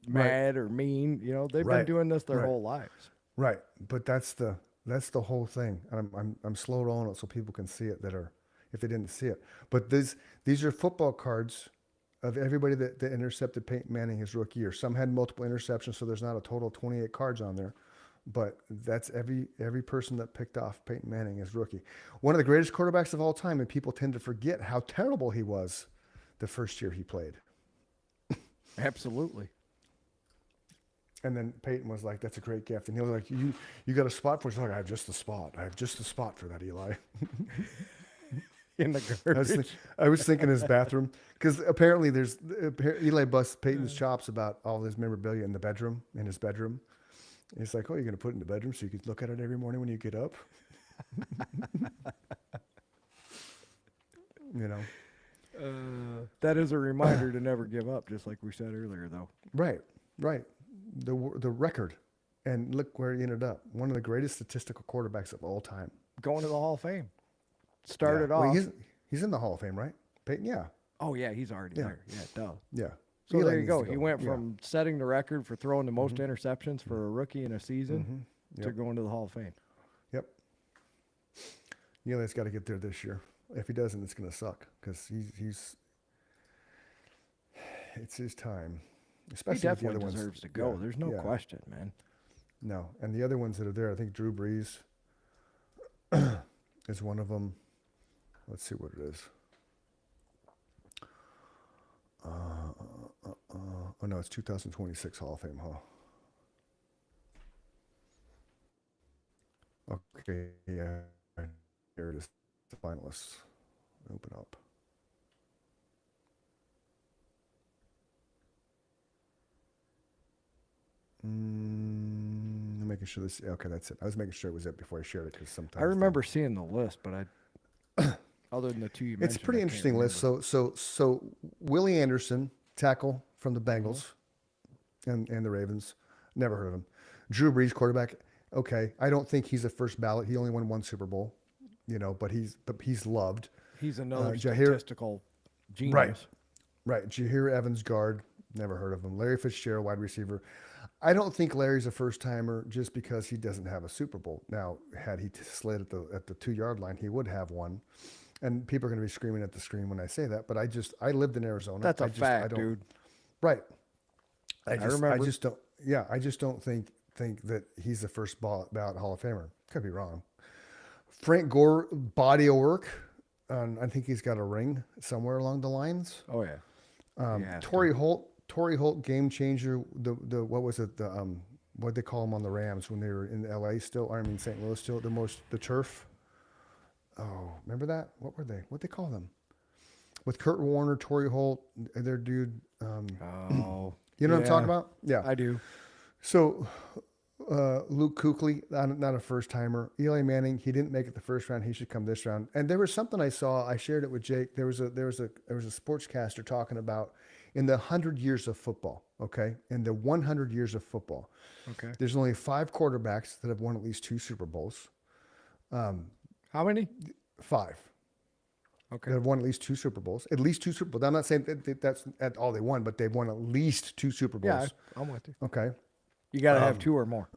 mad or mean. They've been Right. doing this their Right. whole lives. Right, but that's the whole thing. I'm slow rolling it so people can see it if they didn't see it. But these are football cards of everybody that intercepted Peyton Manning his rookie year. Some had multiple interceptions, so there's not a total of 28 cards on there. But that's every person that picked off Peyton Manning as rookie. One of the greatest quarterbacks of all time, and people tend to forget how terrible he was the first year he played. Absolutely. And then Peyton was like, "That's a great gift." And he was like, "You got a spot for it?" He's like, "I have just the spot. I have just the spot for that, Eli." In the garbage. I was thinking his bathroom because apparently Eli busts Peyton's chops about all his memorabilia in his bedroom. And he's like, "Oh, you're going to put it in the bedroom so you can look at it every morning when you get up." That is a reminder to never give up, just like we said earlier, though. Right. The record, and look where he ended up. One of the greatest statistical quarterbacks of all time. Going to the Hall of Fame. Started Yeah. Well, off. he's in the Hall of Fame, right? Peyton, yeah. Oh, yeah, he's already Yeah. there. Yeah, duh. Yeah. So Eli there you needs go. to He went Yeah. from setting the record for throwing the most interceptions for a rookie in a season to Yep. going to the Hall of Fame. Yep. Eli's got to get there this year. If he doesn't, it's going to suck because it's his time. He Especially with the definitely other ones. deserves to go. Yeah, There's no yeah. question, man. No, and the other ones that are there, I think Drew Brees is one of them. Let's see what it is. Oh no, it's 2026 Hall of Fame, huh? Okay, yeah, here it is. The finalists. Open up. I'm making sure this. Okay, that's it. I was making sure it was it before I shared it because sometimes I remember seeing the list, but other than the two you mentioned, it's a pretty I can't interesting list. remember. So Willie Anderson, tackle from the Bengals, and the Ravens. Never heard of him. Drew Brees, quarterback. Okay, I don't think he's a first ballot. He only won one Super Bowl, but he's loved. He's another Jair- statistical genius. Right. Jaheir Evans, guard. Never heard of him. Larry Fitzgerald, wide receiver. I don't think Larry's a first timer just because he doesn't have a Super Bowl. Now, had he slid at the 2-yard line, he would have one. And people are going to be screaming at the screen when I say that. But I lived in Arizona. That's a I fact, don't, dude. Right. I remember. just don't. Yeah, I just don't think that he's the first ballot Hall of Famer. Could be wrong. Frank Gore, body of work. I think he's got a ring somewhere along the lines. Oh yeah. He has to. Torrey Holt, game changer. The what was it? What they call him on the Rams when they were in L.A. still? I mean St. Louis still. The turf. Oh, remember that? What were they? What they call them? With Kurt Warner, Torrey Holt, their dude. Oh. You know what I'm talking yeah, about? Yeah. I do. So Luke Kuechly, not a first timer. Eli Manning, he didn't make it the first round. He should come this round. And there was something I saw. I shared it with Jake. There was a sportscaster talking about in the 100 years of football. Okay, in the 100 years of football, Okay. there's only 5 quarterbacks that have won at least 2 Super Bowls. How many? 5 Okay. that have won at least 2 Super Bowls. At least 2 Super Bowls. I'm not saying that's at all they won, but they've won at least 2 Super Yeah, Bowls. I'm with you. Okay. You got to have 2 or more.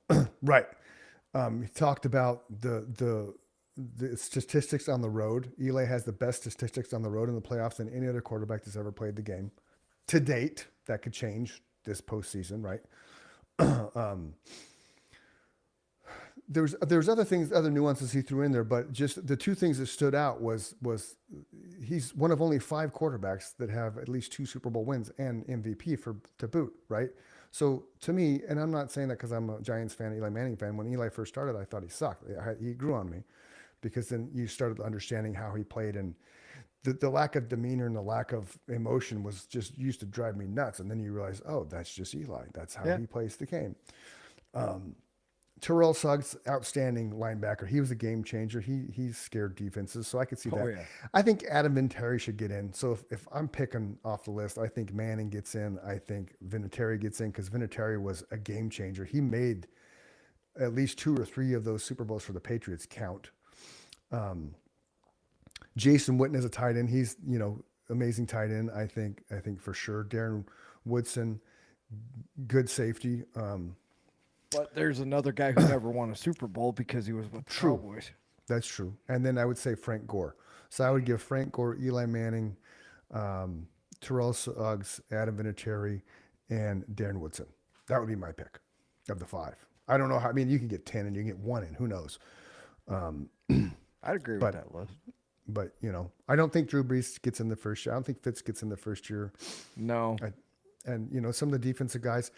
Right. He talked about the statistics on the road. Eli has the best statistics on the road in the playoffs than any other quarterback that's ever played the game to date. That could change this postseason, right? there's other things, other nuances he threw in there, but just the two things that stood out was he's one of only 5 quarterbacks that have at least 2 Super Bowl wins and MVP to boot, right? So to me, and I'm not saying that because I'm a Giants fan, Eli Manning fan. When Eli first started, I thought he sucked. He grew on me, because then you started understanding how he played, and the lack of demeanor and the lack of emotion was just used to drive me nuts. And then you realize, oh, that's just Eli. That's how he plays the game. Terrell Suggs, outstanding linebacker. He was a game changer. He scared defenses, so I could see that. yeah. I think Adam Vinatieri should get in. So if I'm picking off the list, I think Manning gets in. I think Vinatieri gets in because Vinatieri was a game changer. He made at least 2 or 3 of those Super Bowls for the Patriots count. Jason Witten is a tight end. He's, amazing tight end. I think for sure. Darren Woodson, good safety. But there's another guy who never won a Super Bowl because he was with the Cowboys. That's true. And then I would say Frank Gore. So I would give Frank Gore, Eli Manning, Terrell Suggs, Adam Vinatieri, and Darren Woodson. That would be my pick of the 5. I don't know how. I mean, you can get 10 and you can get 1 in. Who knows? I'd agree with that list. But, I don't think Drew Brees gets in the first year. I don't think Fitz gets in the first year. No. And some of the defensive guys,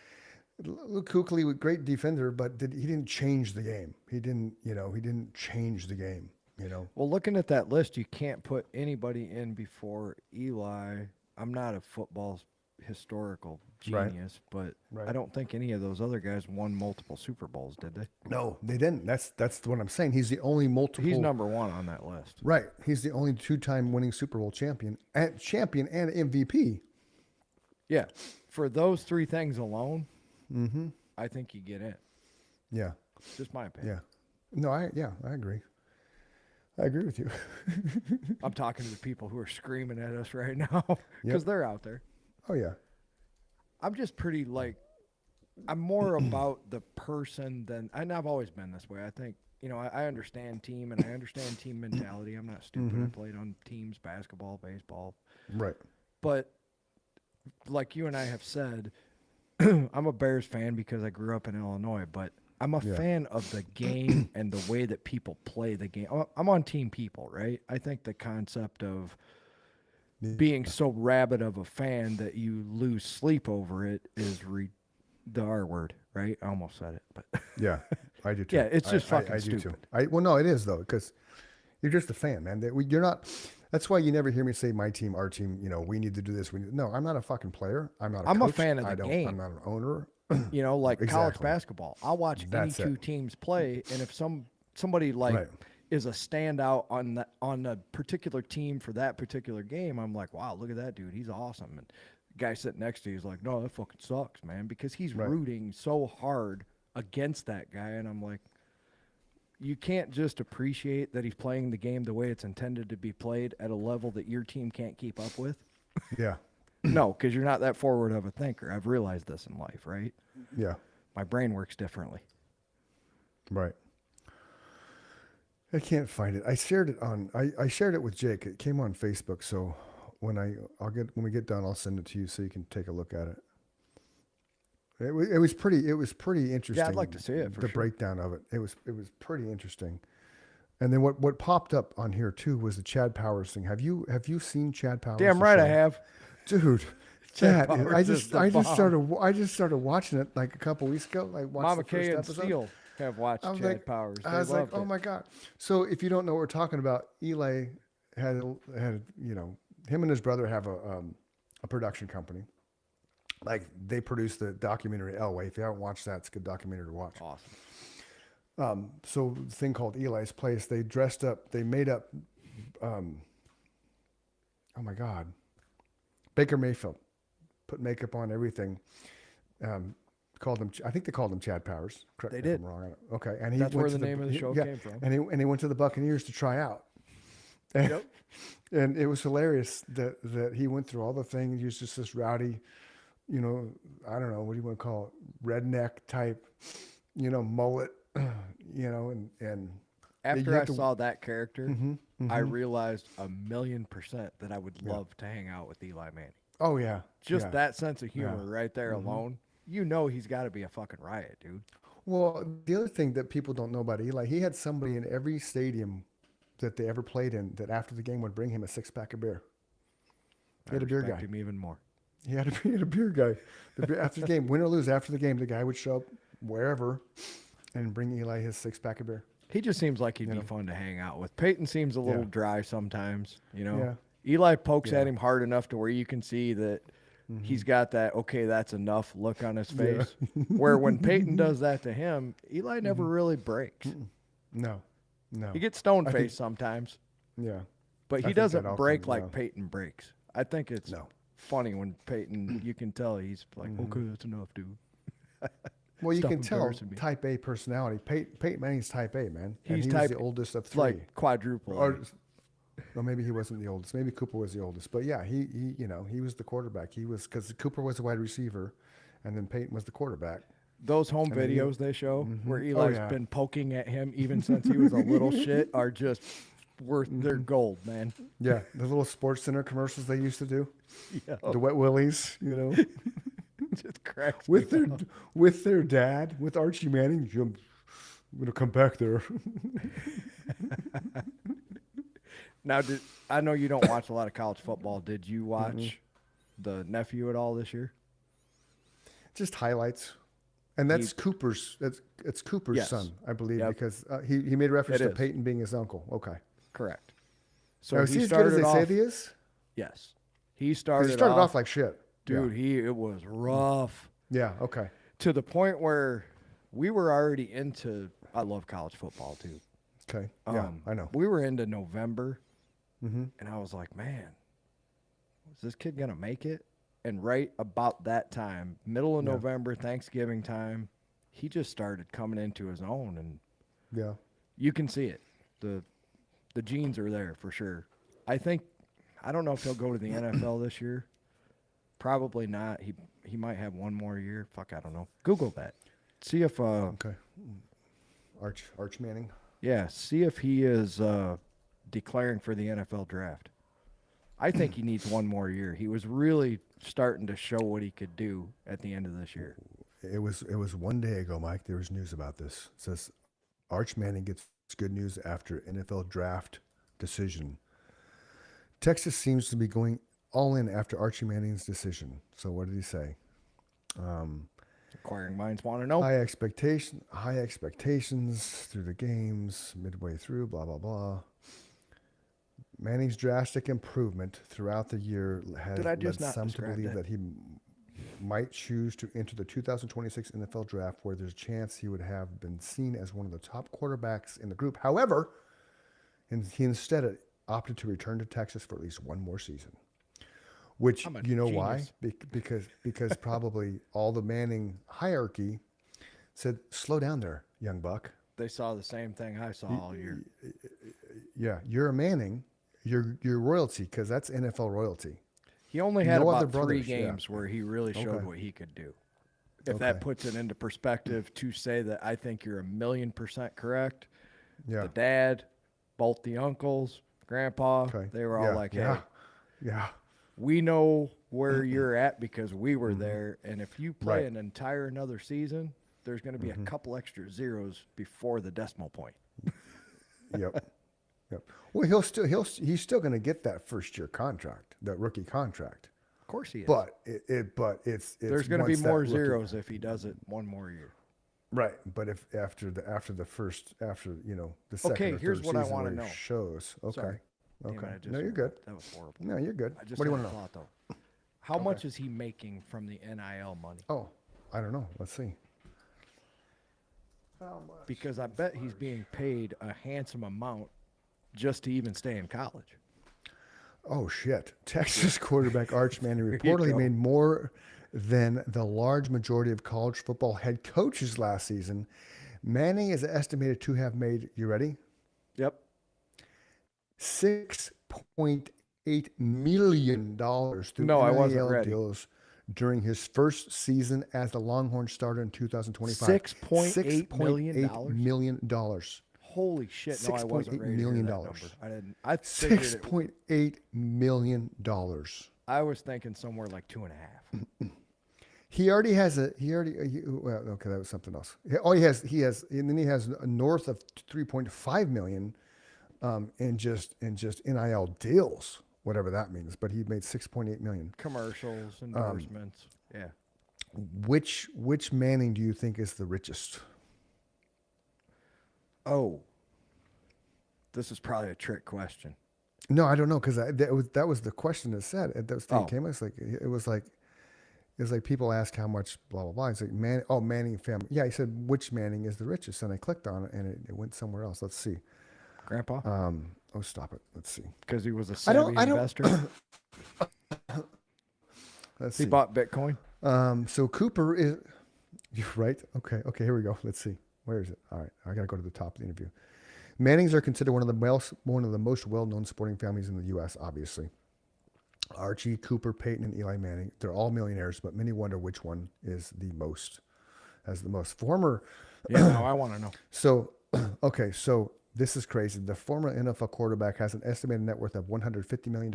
Luke Kuechly, great defender, but he didn't change the game. He didn't change the game, Well, looking at that list, you can't put anybody in before Eli. I'm not a football historical genius, but I don't think any of those other guys won multiple Super Bowls, did they? No, they didn't. That's what I'm saying. He's the only multiple. He's number 1 on that list. Right. He's the only 2-time winning Super Bowl champion and MVP. Yeah. For those 3 things alone, I think you get in. Yeah. Just my opinion. Yeah. No, I agree. I agree with you. I'm talking to the people who are screaming at us right now because they're out there. Oh, yeah. I'm just pretty I'm more about the person and I've always been this way. I think, I understand team and I understand team mentality. I'm not stupid. I played on teams, basketball, baseball. Right. But like you and I have said, I'm a Bears fan because I grew up in Illinois, but I'm a fan of the game and the way that people play the game. I'm on team people, right? I think the concept of being so rabid of a fan that you lose sleep over it is the R word, right? I almost said it, but Yeah, I do too. Yeah, it's just fucking I do stupid. too. Well, no, it is though, because you're just a fan, man. You're not. That's why you never hear me say my team, our team. We need to do this. No, I'm not a fucking player. I'm not. I'm a coach. fan of the game. I'm not an owner. Like college Exactly. basketball. I'll watch That's any 2 it. teams play, and if somebody is a standout on a particular team for that particular game, I'm like, wow, look at that dude. He's awesome. And the guy sitting next to you is like, no, that fucking sucks, man, because he's rooting so hard against that guy. And I'm like, you can't just appreciate that he's playing the game the way it's intended to be played at a level that your team can't keep up with. Yeah. No, because you're not that forward of a thinker. I've realized this in life, right? Yeah. My brain works differently. Right. I can't find it. I shared it with Jake. It came on Facebook. So when we get done, I'll send it to you so you can take a look at it. It was pretty interesting. Yeah, I'd like to see it for the sure. breakdown of it. It was pretty interesting. And then what popped up on here too was the Chad Powers thing. Have you seen Chad Powers? Damn the right I show? have. Dude. Chad That, Powers I is just the I just bomb. started watching it like a couple weeks ago. I watched Mama the first Kay and episode. Steele have watched I was Chad like- Powers. They I was like, loved oh it. my God. So if you don't know what we're talking about, Eli had him and his brother have a production company. Like they produced the documentary Elway. If you haven't watched that, it's a good documentary to watch. Awesome. So the thing called Eli's Place, they dressed up, they made up, oh my God, Baker Mayfield, put makeup on everything. Called them, I think they called him Chad Powers. Correct They me if did. I'm wrong. Okay, and he That's went where to the name of the show came from. And he went to the Buccaneers to try out. And, Yep. and it was hilarious that he went through all the things. He was just this rowdy, I don't know, what do you want to call it? Redneck type, mullet, and After you I have to- saw that character, Mm-hmm, I realized 1,000,000% that I would love to hang out with Eli Manning. oh yeah, Just yeah. that sense of humor right there alone. He's got to be a fucking riot, dude. Well, the other thing that people don't know about Eli, he had somebody in every stadium that they ever played in that after the game would bring him a 6-pack of beer. He had a beer respect guy. him even more. He had a beer guy. After the game, win or lose, after the game, the guy would show up wherever and bring Eli his 6-pack of beer. He just seems like he'd be fun to hang out with. Peyton seems a little Yeah. dry sometimes, you know. Yeah. Eli pokes Yeah. at him hard enough to where you can see that he's got that okay, that's enough look on his face. Where when Peyton does that to him, Eli never really breaks. No. He gets stone I think- faced sometimes, Yeah. but I he think doesn't that all break comes like down. Peyton breaks. I think it's No. funny when Peyton, you can tell he's like, okay, that's enough, dude. Well, you Stop can tell embarrassing me. type A personality. Peyton Manning's type A, man. And He's he type was the oldest of It's 3. like quadruple. Or, well, maybe he wasn't the oldest. Maybe Cooper was the oldest. But yeah, he he was the quarterback. He was, because Cooper was the wide receiver, and then Peyton was the quarterback. Those home then videos they show where Oh, Eli's yeah. been poking at him even since he was a little shit are just worth their gold, man. Yeah, the little Sports Center commercials they used to do, Yeah, the Wet Willies, just cracks with me their up. with their dad, with Archie Manning. I'm gonna come back there. Now, I know you don't watch a lot of college football. Did you watch the nephew at all this year? Just highlights, and that's Cooper's. It's Cooper's Yes. son, I believe, Yep. because he made reference It to is. Peyton being his uncle. Okay, Correct. So now is he he as good as started they off. say he is? Yes, he 'Cause started, he started off like shit, dude. It was rough Yeah. Okay. to the point where we were already into. I love college football too. Okay. Yeah, I know. We were into November, Mm-hmm. and I was like, man, is this kid gonna make it? And right about that time, middle of Yeah. November, Thanksgiving time, he just started coming into his own, and Yeah. you can see it. The genes are there for sure. I don't know if he'll go to the NFL this year. Probably not. He might have one more year. Fuck, I don't know. Google that. See if Okay. Arch Manning. see if he is declaring for the NFL draft. I think he needs one more year. He was really starting to show what he could do at the end of this year. It was one day ago, Mike. There was news about this. It says Arch Manning gets good news after NFL draft decision. Texas seems to be going all in after Archie Manning's decision. So what did he say? Inquiring minds want to know. High expectations through the games, midway through, blah blah blah. Manning's drastic improvement throughout the year has Did I just led not some to describe believe that? that he might choose to enter the 2026 NFL draft, where there's a chance he would have been seen as one of the top quarterbacks in the group. However, he instead opted to return to Texas for at least one more season. Which, I'm a you know why? genius. Because probably all the Manning hierarchy said, "Slow down there, young buck. They saw the same thing I saw all year. Yeah, you're a Manning. You're royalty, because that's NFL royalty." He only had No other about 3 brothers, yeah. games where he really showed Okay. what he could do. If that Okay. puts it into perspective, to say that I think you're 1,000,000% correct. Yeah. The dad, both the uncles, grandpa, Okay. they were all like, hey, yeah. we know where you're at because we were there. And if you play Right. an entire another season, there's going to be a couple extra zeros before the decimal point. Yep. Well, he's still going to get that first year contract, that rookie contract. Of course he is. But it's there's going to be once that more rookie- zeros if he does it one more year. Right, but if after the second Okay, or here's third what I season wanna where he know. shows. Okay. Sorry. Damn it, Okay. I just No, you're said good. That was horrible. No, you're good. I just What do you had want a to know? thought, though. How much is he making from the NIL money? Oh, I don't know. Let's see. Because I bet he's being paid a handsome amount just to even stay in college. Oh shit! Texas quarterback Arch Manning you reportedly go. made more than the large majority of college football head coaches last season. Manning is estimated to have made, you ready? Yep. $6.8 million through No, I wasn't NIL ready. deals during his first season as the Longhorn starter in 2025. $6.8 million? $6.8 million. Holy shit! No, I wasn't $6.8 ready to hear million. that number. I didn't. I figured it, $6.8 million. I was thinking somewhere like 2.5. He already has well, okay, that was something else. He has, and then he has north of 3.5 million, in just NIL deals, whatever that means. But he made 6.8 million. Commercials, endorsements. Yeah. Which Manning do you think is the richest? Oh, this is probably a trick question. No, I don't know, because that was the question that said that was thing Oh. came. It was like people ask how much blah blah blah. It's like Manning family. Yeah, he said which Manning is the richest, and I clicked on it and it went somewhere else. Let's see. Grandpa? Oh, stop it. Let's see. Because he was a I savvy don't- investor. Let's He see. bought Bitcoin. So Cooper is you're right. Okay, here we go. Let's see. Where is it? All right, I gotta go to the top of the interview. Mannings are considered one of the most well-known sporting families in the U.S. Obviously, Archie, Cooper, Peyton, and Eli Manning—they're all millionaires, but many wonder which one is the most. Has the most former. Yeah, no, I want to know. So, okay, so this is crazy. The former NFL quarterback has an estimated net worth of $150 million.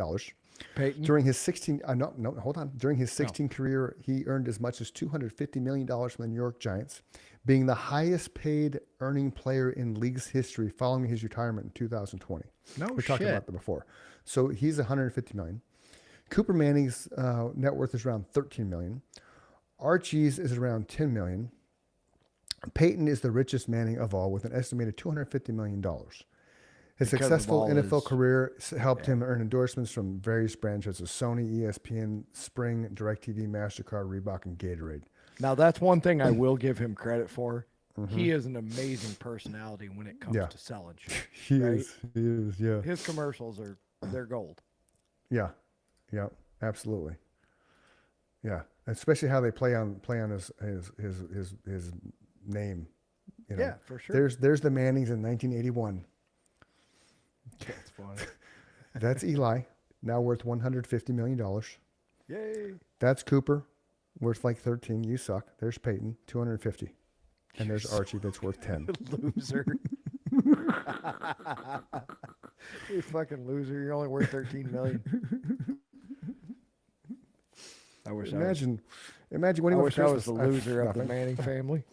Peyton? During his 16, no, hold on. During his 16 career, he earned as much as $250 million from the New York Giants, being the highest paid earning player in league's history following his retirement in 2020. No We talked shit. about that before. So he's 150 million. Cooper Manning's net worth is around 13 million. Archie's is around 10 million. Peyton is the richest Manning of all with an estimated $250 million. His Because of successful all NFL his- career helped him earn endorsements from various brands such as Sony, ESPN, Spring, DirecTV, MasterCard, Reebok, and Gatorade. Now, that's one thing I will give him credit for. He is an amazing personality when it comes Yeah. to selling shit. He Right? is, yeah. His commercials they're gold. Yeah, absolutely. Yeah, especially how they play on his name. You know? Yeah, for sure. There's the Mannings in 1981. That's funny. That's Eli, now worth $150 million. Yay. That's Cooper, worth like 13. You suck. There's Peyton, 250. And there's Archie, that's worth 10. Loser. You fucking loser. You're only worth 13 million. I wish Imagine when I he was, I went wish for I was Christmas. the loser of the Nothing. Manning family.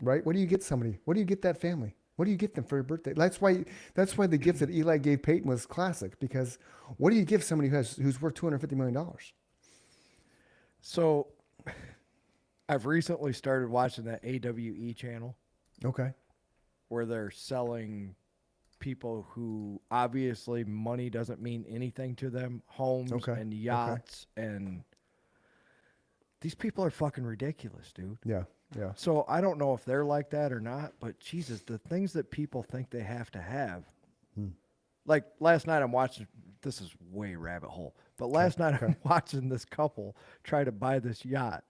Right? What do you get somebody? What do you get that family? What do you get them for your birthday? That's why the gift that Eli gave Peyton was classic, because what do you give somebody who's worth $250 million? So I've recently started watching that AWE channel Okay. where they're selling people who obviously money doesn't mean anything to them, homes Okay, and yachts, and these people are fucking ridiculous, dude. Yeah. So I don't know if they're like that or not, but Jesus, the things that people think they have to have. Like last night I'm watching, this is way rabbit hole, but last night I'm watching this couple try to buy this yacht,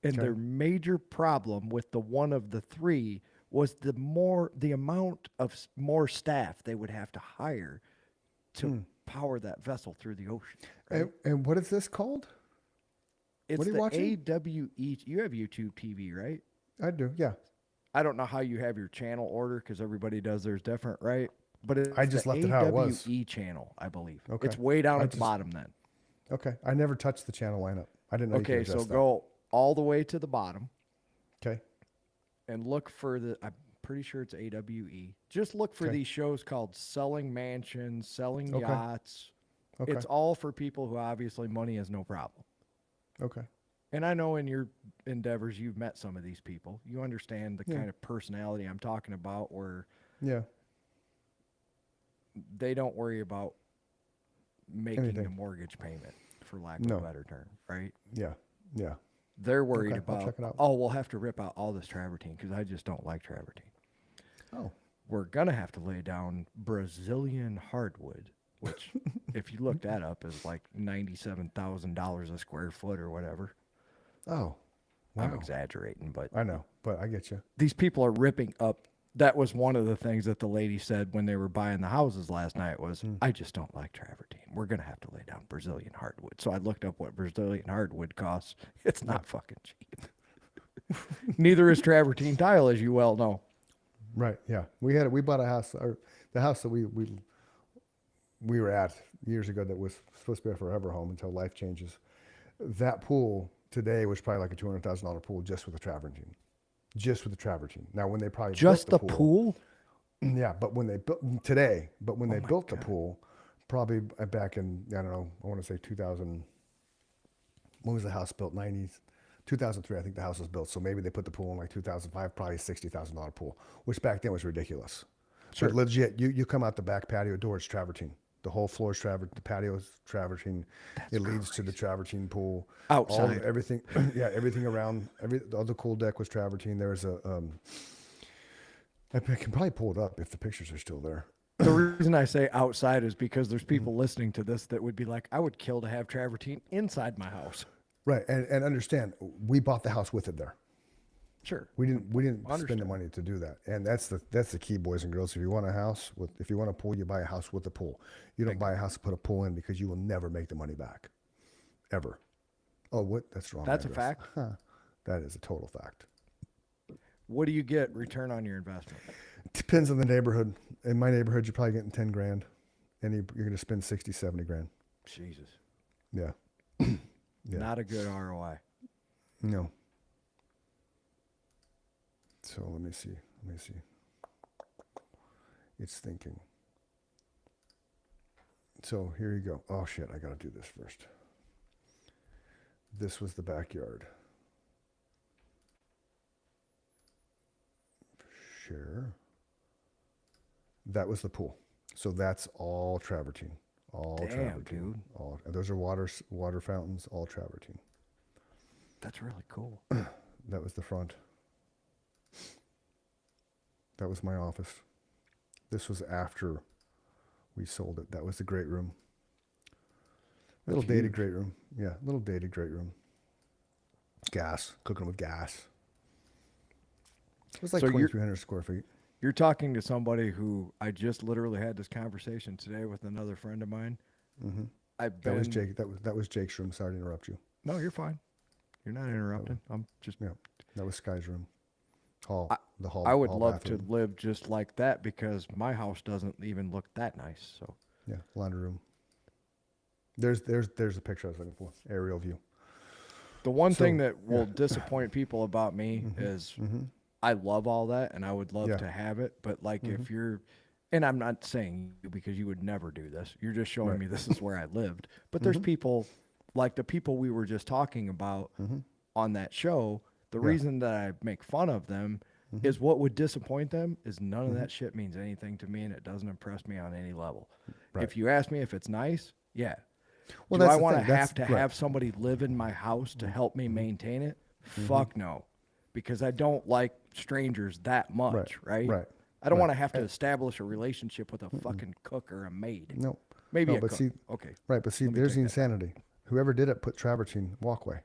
and their major problem with the one of the three was the amount of more staff they would have to hire to power that vessel through the ocean. Right? And what is this called? It's what are you the watching? AWE. You have YouTube TV, right? I do. Yeah. I don't know how you have your channel order because everybody does theirs different, right? But it's I just the left it how it was. AWE channel, I believe. Okay. It's way down I at the just- bottom then. Okay. I never touched the channel lineup. I didn't know you could Okay, so adjust that. go all the way to the bottom Okay. and look for I'm pretty sure it's AWE. Just look for Okay. these shows called Selling Mansions, Selling Okay. Yachts. Okay. It's all for people who obviously money is no problem. Okay. And I know in your endeavors you've met some of these people. You understand the Yeah. kind of personality I'm talking about where Yeah. they don't worry about making Anything. a mortgage payment, for lack of No. a better term, right? Yeah. Yeah. They're worried Okay, I'll about, check it out. oh, we'll have to rip out all this travertine because I just don't like travertine. Oh. We're going to have to lay down Brazilian hardwood, which, if you look that up, is like $97,000 a square foot or whatever. Oh. Wow. I'm exaggerating, but I know, but I get you. these people are ripping up. That was one of the things that the lady said when they were buying the houses last night was, I just don't like travertine. We're going to have to lay down Brazilian hardwood. So I looked up what Brazilian hardwood costs. It's not fucking cheap. Neither is travertine tile, as you well know. Right. Yeah. We bought a house, or the house that we were at years ago that was supposed to be a forever home until life changes. That pool today was probably like a $200,000 pool just with the travertine. Just with the travertine. Now, when they probably Just built the pool? yeah, but when they built today, but when they my built the God. pool, probably back in, I don't know, I want to say 2000. When was the house built? 90s, 2003. I think the house was built. So maybe they put the pool in like 2005. Probably $60,000 pool, which back then was ridiculous. Sure. But legit, you come out the back patio door, it's travertine. The whole floor is travertine. The patio is travertine. It leads to the travertine pool. Outside. Everything, yeah, everything around. All the cool deck was travertine. There's a. I can probably pull it up if the pictures are still there. The reason I say outside is because there's people listening to this that would be like, I would kill to have travertine inside my house. Right, and understand, we bought the house with it there. Sure. We didn't spend the Understand. money to do that, and that's the key, boys and girls. If you want a house if you want a pool, you buy a house with a pool. You don't buy a house to put a pool in because you will never make the money back, ever. Oh, what? That's wrong. That's a address. fact. Huh. That is a total fact. What do you get return on your investment? Depends on the neighborhood. In my neighborhood, you're probably getting 10 grand, and you're going to spend 60, 70 grand. Jesus. Yeah. Yeah. Not a good ROI. No. So let me see. It's thinking. So here you go. Oh shit, I gotta do this first. This was the backyard. Share. That was the pool. So that's all travertine. All Damn, travertine. dude. All, and those are water fountains, all travertine. That's really cool. That was the front. That was my office. This was after we sold it. That was the great room. Little That's dated huge. great room. Yeah, little dated great room. Gas, cooking with gas. It was like So you're- 2,300 square feet. You're talking to somebody who I just literally had this conversation today with another friend of mine. Mm-hmm. I've That been. was Jake. That was Jake's room. Sorry to interrupt you. No, you're fine. You're not interrupting. I'm just. Yeah, that was Sky's room. Hall. The hall. I would hall love bathroom. to live just like that because my house doesn't even look that nice. So Yeah, laundry room. There's a picture I was looking for. Aerial view. the one So, thing that will disappoint people about me Mm-hmm. is I love all that and I would love Yeah. to have it, but like Mm-hmm. if you're, and I'm not saying you because you would never do this. You're just showing Right. me this is where I lived. But there's people like the people we were just talking about on that show. The reason that I make fun of them is what would disappoint them is none of that shit means anything to me and it doesn't impress me on any level. Right. If you ask me if it's nice, yeah. Well, Do that's I the want to thing. That's- have to right. Mm-hmm. have somebody live in my house to help me maintain it? Fuck no. Because I don't like strangers that much, right? right, I don't right. want to have to establish a relationship with a fucking cook or a maid. No. Maybe no, a but cook. see, Okay. right, but see, there's the insanity. Whoever did it put travertine walkway.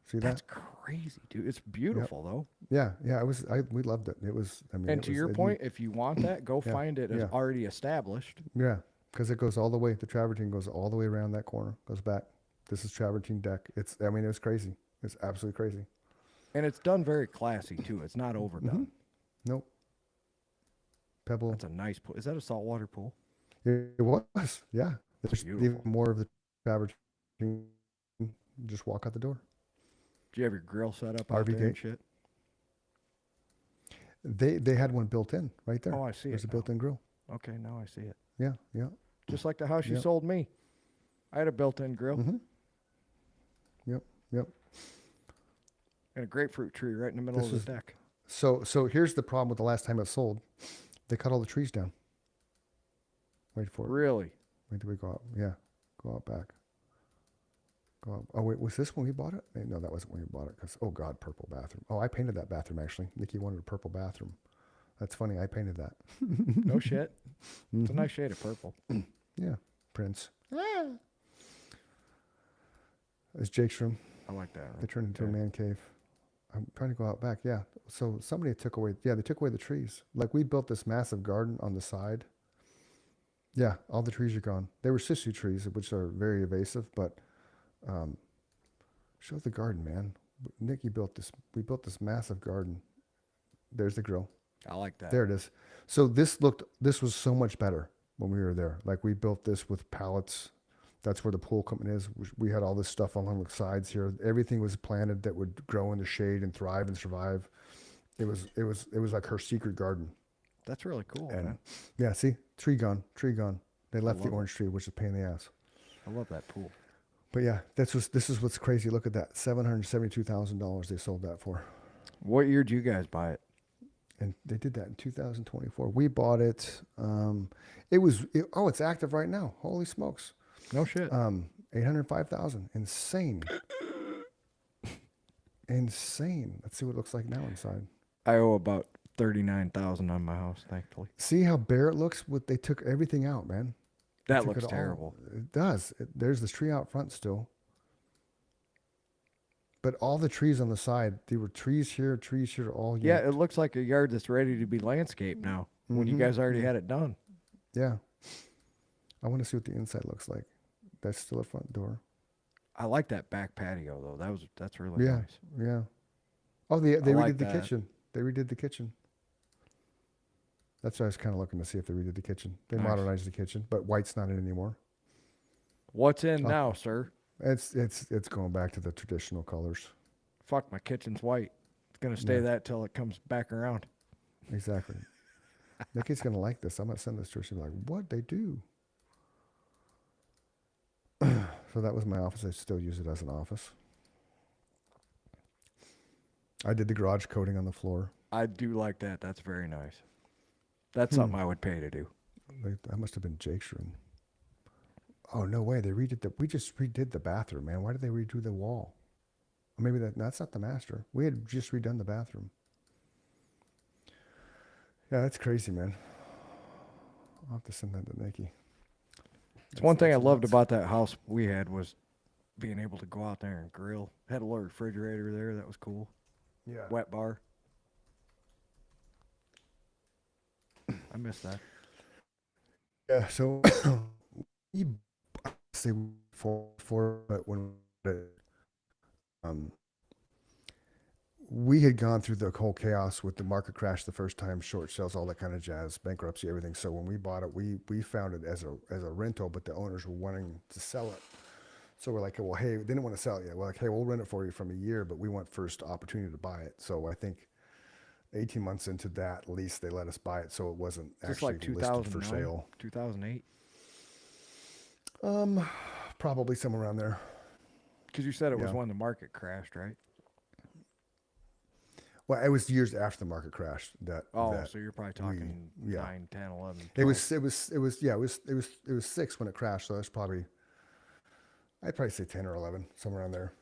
See that? That's crazy, dude. It's beautiful though. Yeah, yeah. We loved it. It was. I mean, And it to was- your it- point, if you want that, go Yeah, find it as yeah. already established. Yeah, because it goes all the way. The travertine goes all the way around that corner. Goes back. This is travertine deck. It's. I mean, it was crazy. It's absolutely crazy. And it's done very classy too. It's not overdone. Nope. Pebble. That's a nice pool. Is that a saltwater pool? It was. Yeah. There's even Beautiful. more of the travertine. Just walk out the door. Do you have your grill set up out RV there and gate. shit? They had one built in right there. Oh, I see There's it a now. built-in grill. Okay, now I see it. Yeah, yeah. Just like the house you Yep. sold me. I had a built-in grill Yep, yep. and a grapefruit tree right in the middle This of the was- deck. So here's the problem with the last time it sold. They cut all the trees down. Wait for it. Really? Wait till we go out. Yeah, go out back. Go out. Oh wait, was this when we bought it? No, that wasn't when we bought it. Cause oh god, purple bathroom. Oh, I painted that bathroom actually. Nikki wanted a purple bathroom. That's funny. I painted that. No shit. It's a nice shade of purple. Yeah, Prince. It's Jake's room. I like that. They turned into a man cave. I'm trying to go out back. Yeah. So somebody took away. Yeah, they took away the trees. Like we built this massive garden on the side. Yeah, all the trees are gone. They were sisu trees, which are very evasive. But show the garden, man. Nikki built this. We built this massive garden. There's the grill. I like that. There it is. So this was so much better when we were there. Like we built this with pallets. That's where the pool equipment is. We had all this stuff along the sides here. Everything was planted that would grow in the shade and thrive and survive. It was like her secret garden. That's really cool, And man. yeah, see, tree gone. They left the love it. orange tree, which is a pain in the ass. I love that pool. But yeah, this is what's crazy. Look at that, $772,000 they sold that for, What year did you guys buy it? and they did that in 2024. We bought it. It's active right now. Holy smokes, No shit. 805,000. Insane, insane. Let's see what it looks like now inside. I owe about 39,000 on my house, thankfully. See how bare it looks? They took everything out, man. They That took looks it all. terrible. It does. There's this tree out front still. But all the trees on the side, there were trees here, all Yeah, yanked. it looks like a yard that's ready to be landscaped now when you Mhm. guys already had it done. Yeah. I want to see what the inside looks like. That's still a front door. I like that back patio though. That's really Yeah. nice. Yeah. Oh, they redid like the that. kitchen. They redid the kitchen. That's why I was kind of looking to see if they redid the kitchen. They Nice. modernized the kitchen, but white's not in anymore. What's in Oh. now, sir? It's going back to the traditional colors. Fuck, my kitchen's white. It's gonna stay Yeah. that till it comes back around. Exactly. Nikki's gonna like this. I'm gonna send this to her. She'll be like, "What they do?" So that was my office. I still use it as an office. I did the garage coating on the floor. I do like that. That's very nice. That's something I would pay to do. That must have been Jake's room. Oh no way! We just redid the bathroom, man. Why did they redo the wall? Or maybe that's not the master. We had just redone the bathroom. Yeah, that's crazy, man. I'll have to send that to Nikki. It's one thing I That's loved nuts. about that house we had was being able to go out there and grill. Had a little refrigerator there. That was cool. Yeah. Wet bar. I miss that. Yeah, so we say for but when we had gone through the whole chaos with the market crash the first time, short sales, all that kind of jazz, bankruptcy, everything. So when we bought it, we found it as a rental, but the owners were wanting to sell it. So we're like, well, hey, they didn't want to sell it yet. We're like, hey, we'll rent it for you from a year, but we want first opportunity to buy it. So I think 18 months into that lease, they let us buy it, so it wasn't Just actually like listed for 2009, sale. 2008. Probably somewhere around there. Because you said it was Yeah. when the market crashed, right? Well, it was years after the market crashed that. Oh, that so you're probably talking yeah. 9, 10, 11. it 12. was 6 when it crashed. So that's probably, I'd probably say 10 or 11, somewhere around there.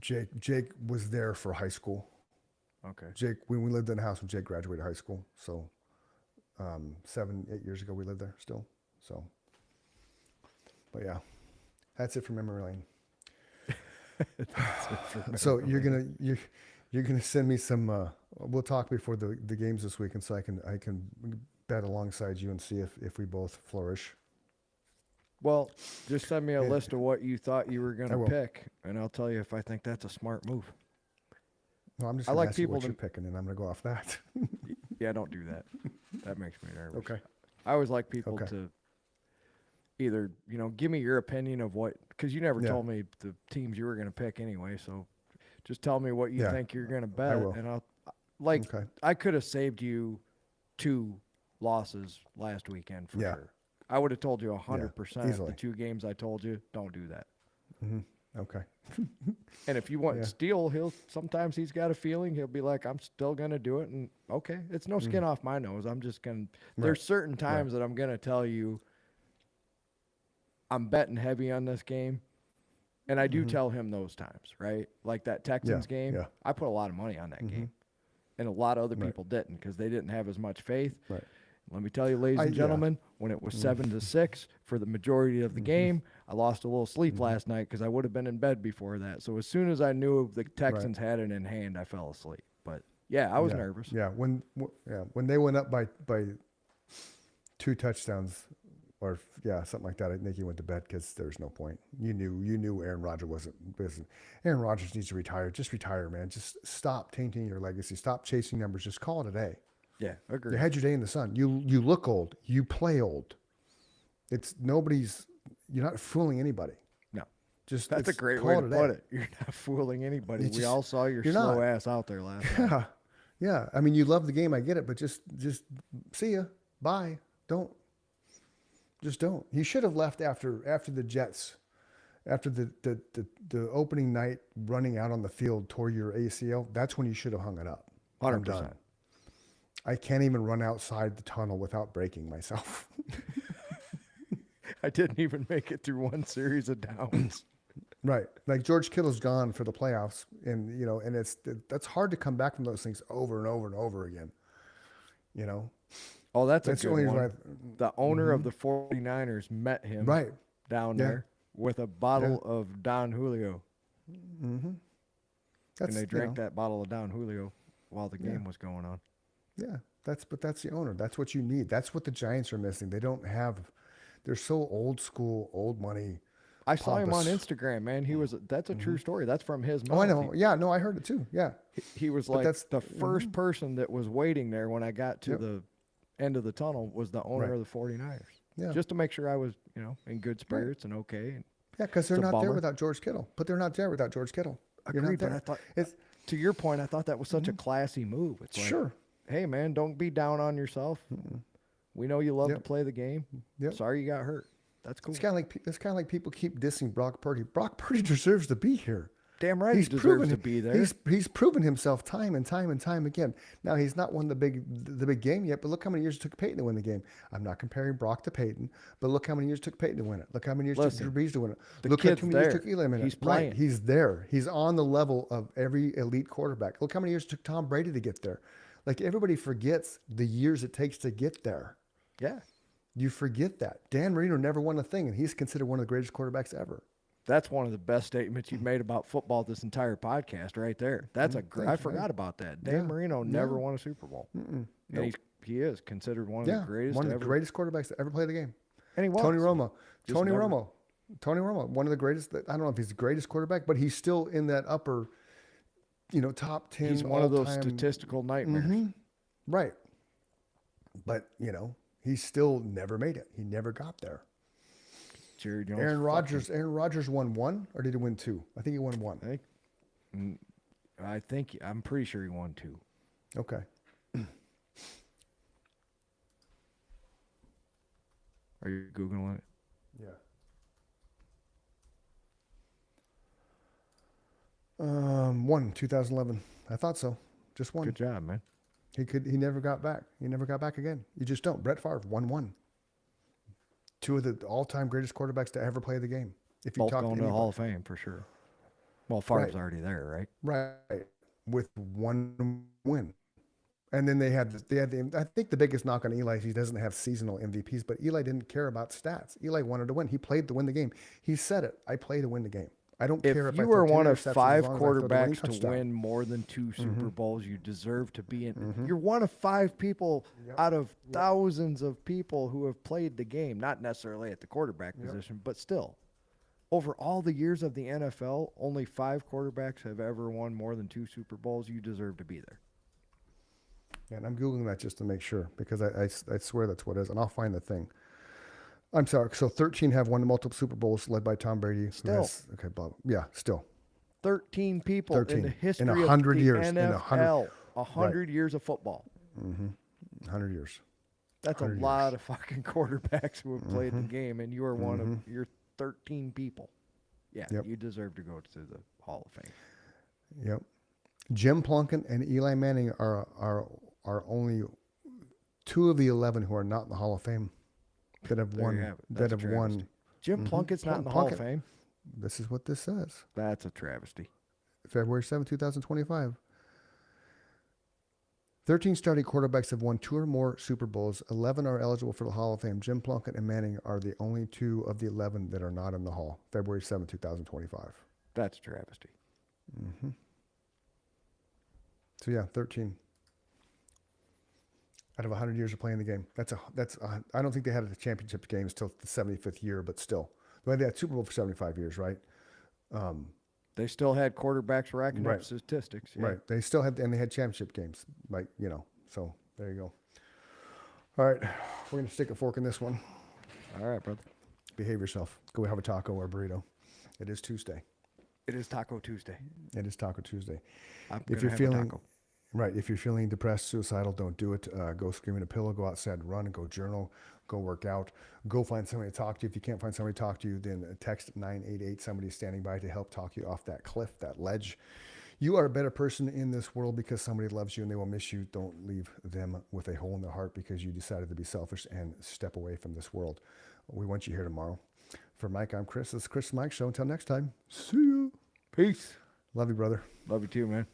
Jake was there for high school. Okay. Jake, when we lived in the house when Jake graduated high school. So 7, 8 years ago, we lived there still. So, but yeah, that's it for memory lane. So you're gonna send me some. We'll talk before the games this weekend, so I can bet alongside you and see if we both flourish. Well, just send me a Yeah. list of what you thought you were going I to will. pick, and I'll tell you if I think that's a smart move. No, I'm just I gonna like ask you people what to- you're picking, and I'm gonna go off that. Yeah, don't do that. That makes me nervous. Okay. I always like people Okay. to either, give me your opinion of what, because you never Yeah. told me the teams you were going to pick anyway. So just tell me what you Yeah, think you're going to bet, will. and I'll Okay. I could have saved you 2 losses last weekend for Yeah. sure. I would have told you 100% the easily. 2 games I told you, don't do that. Okay. And if you want Yeah. Steele, sometimes he's got a feeling he'll be like, I'm still gonna do it, and okay, it's no skin off my nose. I'm just gonna. There's Right. certain times that I'm gonna tell you, I'm betting heavy on this game, and I do tell him those times, right? Like that Texans game, yeah. I put a lot of money on that game, and a lot of other Right. people didn't because they didn't have as much faith. Right. Let me tell you, ladies and yeah. gentlemen, when it was 7-6 for the majority of the game, I lost a little sleep last night because I would have been in bed before that. So as soon as I knew the Texans had it in hand, I fell asleep. But yeah, I was Yeah. nervous. Yeah. When they went up by 2 touchdowns, or something like that, I think he went to bed because there's no point. You knew Aaron Rodgers wasn't. Aaron Rodgers needs to retire. Just retire, man. Just stop tainting your legacy. Stop chasing numbers. Just call it a day. Yeah, agree. You had your day in the sun. You look old. You play old. It's nobody's. you're not fooling anybody. No. Just That's a it's- great call way it to a day. put it. You're not fooling anybody. It's We just- all saw your you're slow not. ass out there last night. Yeah, yeah. I mean, you love the game. I get it, but just see ya. Bye. Don't. Just don't. He should have left after the Jets, after the opening night running out on the field tore your ACL. That's when you should have hung it up. I'm 100%. done. I can't even run outside the tunnel without breaking myself. I didn't even make it through one series of downs. Right. Like George Kittle's gone for the playoffs, and and that's hard to come back from those things over and over and over again. Oh, that's That's a the good only one. reason The owner of the 49ers met him Right. down Yeah. there with a bottle of Don Julio. That's And they drank that bottle of Don Julio while the game was going on. Yeah, that's the owner. That's what you need. That's what the Giants are missing. They don't have. They're so old school, old money. I saw him on Pompous. Instagram, man. He was that's a true story. That's from his mouth. Oh, I know. Yeah, no, I heard it too. Yeah, He was But like that's- the 1st person that was waiting there when I got to Yep. the end of the tunnel was the owner Right. of the 49ers. Yeah. Just to make sure I was, in good spirits and okay. And yeah, because they're It's a not there bummer. without George Kittle. But they're not there without George Kittle. You're not agreed, but there. I thought It's to your point, I thought that was such a classy move. It's like, sure. hey man, don't be down on yourself. We know you love to Yep. play the game. Yep. Sorry you got hurt. That's cool. It's kind of like people keep dissing Brock Purdy. Brock Purdy deserves to be here. Damn right he deserves to be there. He's proven himself time and time and time again. Now he's not won the big game yet, but look how many years it took Peyton to win the game. I'm not comparing Brock to Peyton, but look how many years it took Peyton to win it. Look how many years it Listen, took Drew Brees to win it. the Look how kid's many years it there. took Eli to win it. He's Right, playing. he's there. He's on the level of every elite quarterback. Look how many years it took Tom Brady to get there. Like everybody forgets the years it takes to get there. Yeah. You forget that. Dan Marino never won a thing, and he's considered one of the greatest quarterbacks ever. That's one of the best statements you've made about football this entire podcast right there. That's a great. I forgot about that. Dan Yeah. Marino never won a Super Bowl. And he is considered one of Yeah, the greatest one of the ever. greatest quarterbacks to ever play the game. And he was. Tony Romo. Just Tony never- Romo, one of the greatest. I don't know if he's the greatest quarterback, but he's still in that upper, top 10. He's one of those all-time- statistical nightmares. Right. But, he still never made it. He never got there. Jerry Jones. Aaron Rodgers won one, or did he win two? I think he won one. I'm pretty sure he won 2. Okay. Are you Googling it? Yeah. One, 2011. I thought so. Just one. Good job, man. He never got back. He never got back again. You just don't. Brett Favre won one. 2 of the all-time greatest quarterbacks to ever play the game. If you Both talk going to to the anybody. Hall of Fame for sure. Well, Favre's Right. already there, right? Right. With one win. And then they had I think the biggest knock on Eli is he doesn't have seasonal MVPs, but Eli didn't care about stats. Eli wanted to win. He played to win the game. He said it. I play to win the game. I don't If care if you I were throw 10 one of interceptions as 5 long as I throw the winning quarterbacks to touchdown. win more than 2 Super Bowls, you deserve to be in. You're one of 5 people out of thousands of people who have played the game, not necessarily at the quarterback position, but still. Over all the years of the NFL, only 5 quarterbacks have ever won more than 2 Super Bowls. You deserve to be there. And I'm Googling that just to make sure because I swear that's what it is. And I'll find the thing. I'm sorry. So 13 have won multiple Super Bowls led by Tom Brady. who Still. okay, blah. Yeah, still. 13 people 13 in the in history 100 of the years, in NFL. 100 100 years of football. 100 years. That's a 100 lot of fucking quarterbacks who have played the game, and you are one of your 13 people. Yeah, Yep. you deserve to go to the Hall of Fame. Yep. Jim Plunkett and Eli Manning are only 2 of the 11 who are not in the Hall of Fame that have There won. you have it. That That's have a won. travesty. Jim Plunkett's not in the Hall of Plunkett. Fame. This is what this says. That's a travesty. February 7, 2025. 13 starting quarterbacks have won 2 or more Super Bowls. 11 are eligible for the Hall of Fame. Jim Plunkett and Manning are the only 2 of the 11 that are not in the Hall. February 7, 2025. That's a travesty. So yeah, 13 out of 100 years of playing the game. I don't think they had the championship games till the 75th year, but still, well, they had Super Bowl for 75 years, right? They still had quarterbacks racking up Right. statistics. Yeah. Right. They still had, and they had championship games, so there you go. All right, we're gonna stick a fork in this one. All right, brother. Behave yourself. Go have a taco or a burrito. It is Tuesday. It is Taco Tuesday. It is Taco Tuesday. I'm If gonna you're have a feeling taco. right, if you're feeling depressed, suicidal, don't do it. Go scream in a pillow. Go outside, run, go journal, go work out. Go find somebody to talk to. If you can't find somebody to talk to you, then text 988. Somebody's standing by to help talk you off that cliff, that ledge. You are a better person in this world because somebody loves you and they will miss you. Don't leave them with a hole in their heart because you decided to be selfish and step away from this world. We want you here tomorrow. For Mike, I'm Chris. This is Chris and Mike Show. Until next time, see you. Peace. Love you, brother. Love you too, man.